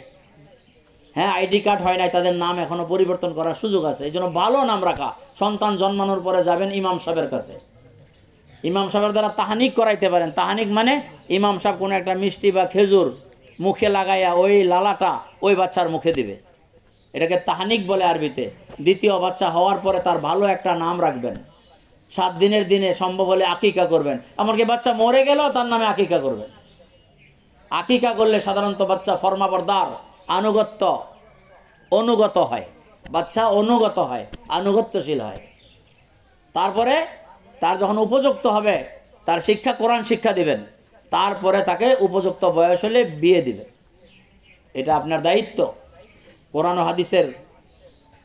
Speaker 2: হ্যাঁ আইডি কার্ড হয় নাই, তাদের নাম এখনো পরিবর্তন করার সুযোগ আছে। এই জন্য ভালো নাম রাখা। সন্তান জন্মানোর পরে যাবেন ইমাম সাহেবের কাছে, ইমাম সাহেবের দ্বারা তাহানিক করাইতে পারেন। তাহানিক মানে ইমাম সাহেব কোনো একটা মিষ্টি বা খেজুর মুখে লাগাইয়া ওই লালাটা ওই বাচ্চার মুখে দিবে, এটাকে তাহানিক বলে আরবিতে। দ্বিতীয় বাচ্চা হওয়ার পরে তার ভালো একটা নাম রাখবেন। 7 দিনের দিনে সম্ভব হলে আকিকা করবেন। এমনকি বাচ্চা মরে গেলেও তার নামে আকিকা করবেন। আকিকা করলে সাধারণত বাচ্চা ফরমাবরদার, অনুগত হয়, বাচ্চা অনুগত হয়, আনুগত্যশীল হয়। তারপরে তার যখন উপযুক্ত হবে, তার শিক্ষা কোরআন শিক্ষা দিবেন, তারপরে তাকে উপযুক্ত বয়স হলে বিয়ে দিবেন। এটা আপনার দায়িত্ব। কোরআন ও হাদিসের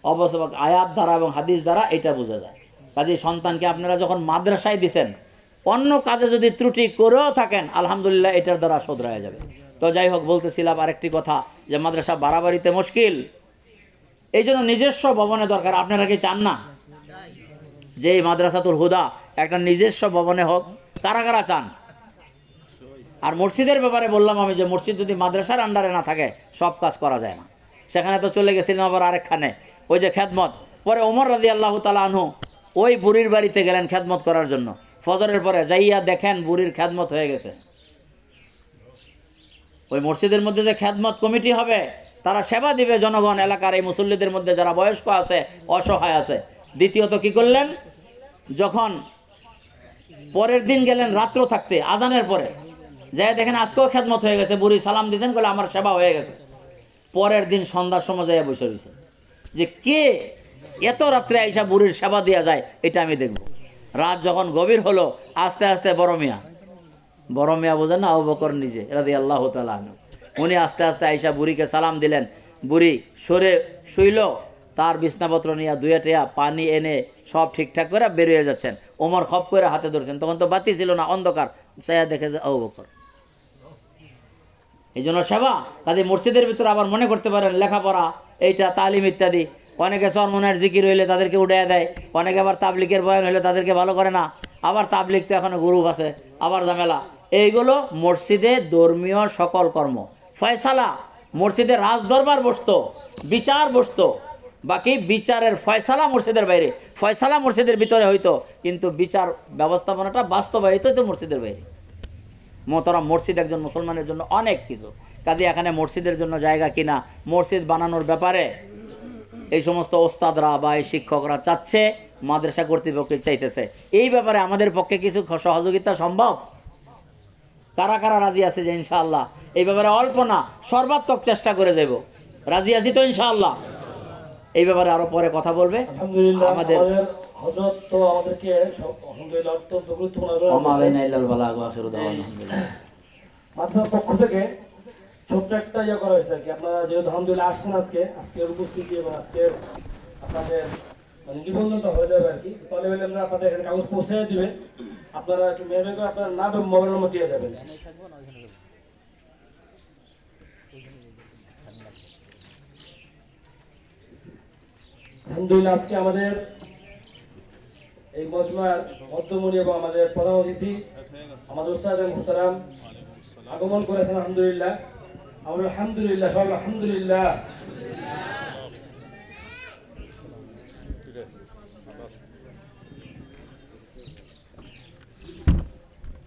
Speaker 2: অবশ্য আয়াত দ্বারা এবং হাদিস দ্বারা এটা বোঝা যায়। কাজেই সন্তানকে আপনারা যখন মাদ্রাসায় দিচ্ছেন, অন্য কাজে যদি ত্রুটি করেও থাকেন আলহামদুলিল্লাহ এটার দ্বারা শোধরায়া যাবে। তো যাই হোক, বলতেছিলাম আরেকটি কথা, যে মাদ্রাসা বাড়াবাড়িতে মুশকিল, এই জন্য নিজস্ব ভবনে দরকার। আপনারা কি চান না যে এই মাদ্রাসাতুল হুদা একটা নিজস্ব ভবনে হোক? কারা কারা চান? আর মসজিদের ব্যাপারে বললাম আমি, যে মসজিদ যদি মাদ্রাসার আন্ডারে না থাকে সব কাজ করা যায় না। সেখানে তো চলে গেছিলাম আবার আরেকখানে, ওই যে খেদমত। পরে ওমর রাদিয়াল্লাহু তাআলা আনহু ওই বুড়ির বাড়িতে গেলেন খেদমত করার জন্য। ফজরের পরে যাইয়া দেখেন বুড়ির খেদমত হয়ে গেছে। ওই মসজিদের মধ্যে যে খেদমত কমিটি হবে, তারা সেবা দিবে জনগণ, এলাকার এই মুসল্লিদের মধ্যে যারা বয়স্ক আছে, অসহায় আছে। দ্বিতীয়ত কি করলেন, যখন পরের দিন গেলেন রাত্র থাকতে আজানের পরে, যাই দেখেন আজকেও খেদমত হয়ে গেছে, বুড়ি সালাম দিয়েছেন, বলে আমার সেবা হয়ে গেছে। পরের দিন সন্ধ্যার সময় যাইয়া বসে রয়েছে যে কে এত রাত্রে আইসা বুড়ির সেবা দেওয়া যায়, এটা আমি দেখব। রাত যখন গভীর হলো, আস্তে আস্তে বড় মিয়া বোঝেন না, আবু বকর নিজে রাদিয়াল্লাহু তাআলা আনহু, উনি আস্তে আস্তে আইসা বুড়িকে সালাম দিলেন। বুড়ি সরে শুইল, তার বিছনাপত্র নিয়ে দুয়ে টেয়া পানি এনে সব ঠিকঠাক করে বেরিয়ে যাচ্ছেন। ওমর খপ করে হাতে ধরছেন, তখন তো বাতি ছিল না, অন্ধকার, চাইয়া দেখে যে আবু বকর। এই জন্য সেবা কাজে মসজিদের ভিতরে আবার মনে করতে পারেন লেখাপড়া, এইটা তালিম ইত্যাদি। অনেকে চরমনের জিকির হইলে তাদেরকে উড়াইয়া দেয়, অনেকে আবার তাবলিকের বয়ান হইলে তাদেরকে ভালো করে না, আবার তাবলিক তো এখনো গ্রুপ আছে, আবার ঝামেলা। এইগুলো মসজিদে ধর্মীয় সকল কর্ম ফয়সালা, মসজিদে রাজ দরবার বসতো, বিচার বসতো, বাকি বিচারের ফয়সালা মসজিদের বাইরে, ফয়সালা মসজিদের ভিতরে হইতো, কিন্তু বিচার ব্যবস্থাপনাটা বাস্তবায়িত হইতো মসজিদের বাইরে। মোহতরম, মসজিদ একজন মুসলমানের জন্য অনেক কিছু। কাজে এখানে মসজিদের জন্য জায়গা কিনা, মসজিদ বানানোর ব্যাপারে এই সমস্ত ওস্তাদরা বা এই শিক্ষকরা চাচ্ছে, মাদ্রাসা কর্তৃপক্ষ চাইতেছে। এই ব্যাপারে আমাদের পক্ষে কিছু সহযোগিতা সম্ভব? কারা কারা রাজি আছে যে ইনশাআল্লাহ এই ব্যাপারে অল্প না সর্বাত্মক চেষ্টা করে যাব? রাজি আছি তো ইনশাআল্লাহ? এই ব্যাপারে আরো পরে কথা বলবে আমাদের
Speaker 3: হযরত তো আমাদেরকে আলহামদুলিল্লাহ অত্যন্ত গুরুত্বপূর্ণ
Speaker 2: ওমালাইনা ইল্লাল বালাগ ওয়া আখিরু দাওয়ানা আলহামদুলিল্লাহ।
Speaker 3: মাদ্রাসার পক্ষ থেকে ছোট্ট একটা ইয়ে করা হয়েছে আর কি। আপনারা যেহেতু আলহামদুলিল্লাহ আসছেন, আজকের উপস্থিতি এবং আজকের আপনাদের মানে নিবন্ধনটা হয়ে যাবে আর কি। তাহলে আমরা আপনাদের এখানে কাগজ পৌঁছে দিবে, আপনারা একটু মেহরবানি করে আপনার নাম এবং মোবাইল নম্বর দিয়ে যাবেন। আলহামদুলিল্লাহ আজকে আমাদের এই মজমার মধ্যমণি এবং আমাদের প্রধান অতিথি আমাদের উস্তাদ মুহতারাম আগমন করেছেন। আলহামদুলিল্লাহ, আমরা আলহামদুলিল্লাহ, সবাই আলহামদুলিল্লাহ।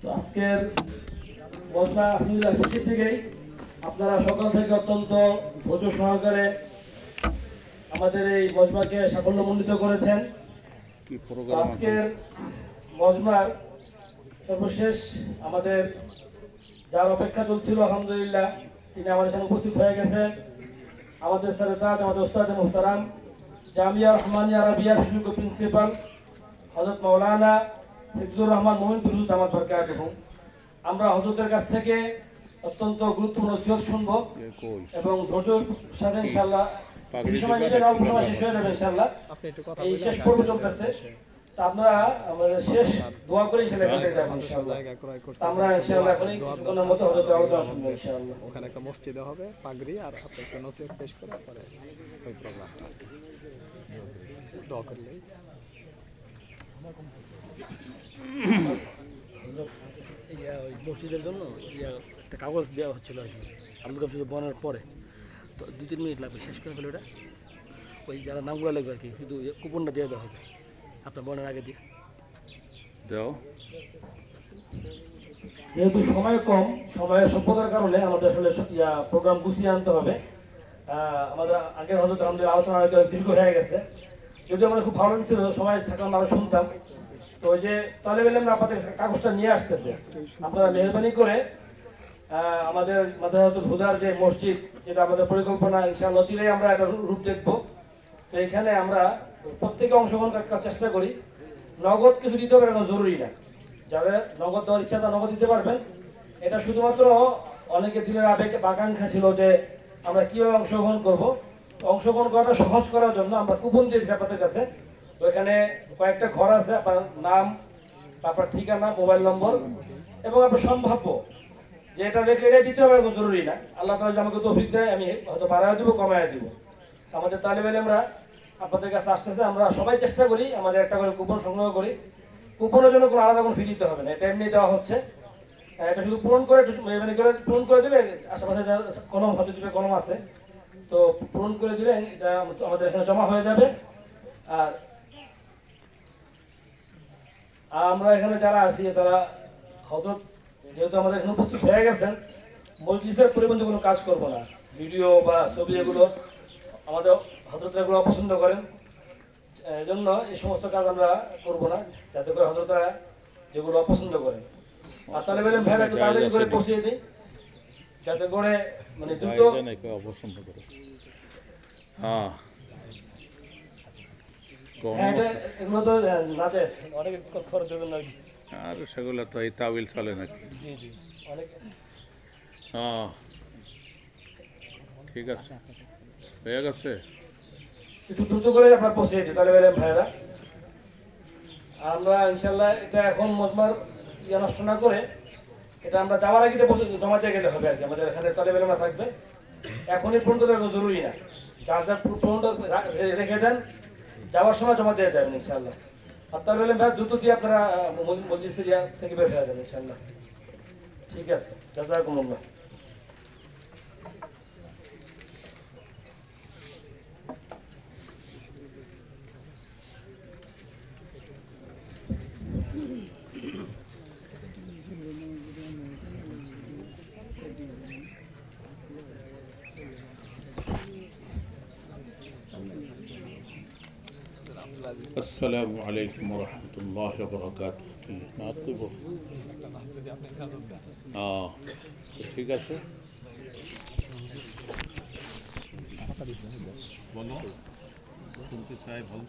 Speaker 3: তো আজকের মজমা আলহামদুলিল্লাহ শেষের দিকেই আপনারা সকাল থেকে অত্যন্ত ধৈর্য সহকারে আমাদের এই মজমাকে সাফল্যমণ্ডিত করেছেন। আজকের মজমার সর্বশেষ আমাদের যার অপেক্ষা চলছিল আলহামদুলিল্লাহ তিনি আমাদের সাথে উপস্থিত হয়ে গেছেন। আমাদের সাথে তাজ আমাদের উস্তাদ মুহতারাম জামিয়া রহমানিয়া আরাবিয়ার সুযোগ্য প্রিন্সিপাল হযরত মাওলানা হিফজুর রহমান মোমিনপুর হুজুর জামাত বরকাতুহু। আমরা হযরতের কাছ থেকে অত্যন্ত গুরুত্বপূর্ণ নসিহত শুনব এবং ধৈর্যের সাথে ইনশাআল্লাহ এই সময় নিবেন, অল্প সময় শেষ হয়ে যাবে ইনশাআল্লাহ। এই শেষ পর্ব চলতেছে, তা আমরা আমাদের শেষ দোয়া করে ইনশাআল্লাহ চলে যাব ইনশাআল্লাহ। আমরা ইনশাআল্লাহ এখনই কিছুক্ষণের মধ্যে হযরতের আলোচনা শুনবো ইনশাআল্লাহ।
Speaker 4: ওখানে একটা মসজিদে হবে পাগড়ি, আর আপনি একটা নসিহত পেশ করে পরে ওই প্রোগ্রামটা দোয়া করলেই।
Speaker 3: ওই মসজিদের জন্য একটা কাগজ দেওয়া হচ্ছিল আর কি, আব্দুল কাফি বনার পরে তো 2-3 মিনিট লাগবে, শেষ করে ফেলে ওটা। ওই যারা নামগুলো লাগবে আর কি, শুধু কুপনটা দিয়ে দেওয়া হবে আপনার বনের আগে দিয়ে দাও। যেহেতু সময় কম, সময়ের স্বল্পতার কারণে আমাদের আসলে প্রোগ্রাম গুছিয়ে আনতে হবে। আমাদের আগের হয়তো আমাদের আলোচনা হয়তো দীর্ঘ হয়ে গেছে, যদিও আমাদের খুব ভালো লাগছিল, সময় থাকলে আমরা শুনতাম। তো ওই যে তাহলে আমরা আপনাদের কাগজটা নিয়ে আসতেছে, আপনারা মেহরবানি করে আমাদের মাদ্রাসাতুল হুদার যে মসজিদ, যেটা আমাদের পরিকল্পনা ইনশাআল্লাহ চিরেই আমরা একটা রূপ দেখব। তো এখানে আমরা প্রত্যেকে অংশগ্রহণ করার চেষ্টা করি। নগদ কিছু দিতে হবে, এখন জরুরি না, যাদের নগদ দেওয়ার ইচ্ছা তা নগদ দিতে পারবেন। এটা শুধুমাত্র অনেকে দিনের আবেগ আকাঙ্ক্ষা ছিল যে আমরা কিভাবে অংশগ্রহণ করব। অংশগ্রহণ করাটা সহজ করার জন্য আমরা কুপন দিয়ে দিচ্ছি আপনাদের কাছে। তো এখানে কয়েকটা ঘর আছে, আপনার নাম, আপনার ঠিকানা, মোবাইল নম্বর এবং আপনার সম্ভাব্য যে এটা দেখলে এটা দিতে হবে, এখন জরুরি না। আল্লাহ তাআলা আমাকে তৌফিক দেয়, আমি হয়তো বাড়ায় দিব, কমায় দিব। আমাদের তালিব ইলমরা আপনাদের কাছে আসতেছে, আমরা সবাই চেষ্টা করি আমাদের একটা করে কুপন সংগ্রহ করি। কুপনের জন্য কোনো আলাদা কোনো ফি দিতে হবে না, এটা এমনি দেওয়া হচ্ছে। এটা শুধু পূরণ করে পূরণ করে দিলে, আশেপাশে যা কলম হয়তো দিবে, কলম আছে, তো পূরণ করে দিলে এটা আমাদের এখানে জমা হয়ে যাবে। আর আমরা এখানে যারা আছি তারা হযরত যেহেতু আমাদের এখানে উপস্থিত হয়ে গেছেন, মজলিসের পরিবন্ধে কোনো কাজ করব না, ভিডিও বা ছবি এগুলো আমাদের হজরতরা এগুলো অপছন্দ করেন। এই জন্য এই সমস্ত কাজ আমরা করব না, যাতে করে হজরতরা যেগুলো অপছন্দ করেন। আর তাহলে বললেন ভাইরা একটু তাড়াতাড়ি করে পৌঁছিয়ে দিই, যাতে করে মানে দ্রুত।
Speaker 5: অপছন্দ করে হ্যাঁ
Speaker 3: হ্যাঁ, এগুলো তো নাচে অনেক খরচের জন্য।
Speaker 5: আর সেগুলো তো এই তাবিল চলে নাকি?
Speaker 3: জি জি, অনেক।
Speaker 5: হ্যাঁ ঠিক আছে, হয়ে গেছে।
Speaker 3: একটু দ্রুত করে আপনার পৌঁছে দিই তাহলে বললেন ভাইরা। আমরা ইনশাল্লাহ এটা এখন মজমার ইয়ে নষ্ট না করে এটা আমরা যাওয়ার আগে জমা দিয়ে গেলে হবে আর কি। আমাদের এখানে তাহলে বেলা থাকবে, এখনই ফোন করে জরুরি না, যার যার ফোনটা রেখে দেন, যাওয়ার সময় জমা দেওয়া যাবেন ইনশাল্লাহ। আর তাহলে বললেন ভাই দ্রুত দিয়ে আপনারা মজলিসের ইয়া থেকে বের হয়ে যাবেন ইনশাল্লাহ। ঠিক আছে, জাযাকুমুল্লাহ।
Speaker 5: আসসালামু আলাইকুম রহমতুল্লাহ বরকাত। ঠিক আছে, বলো, শুনতে চাই, বলো।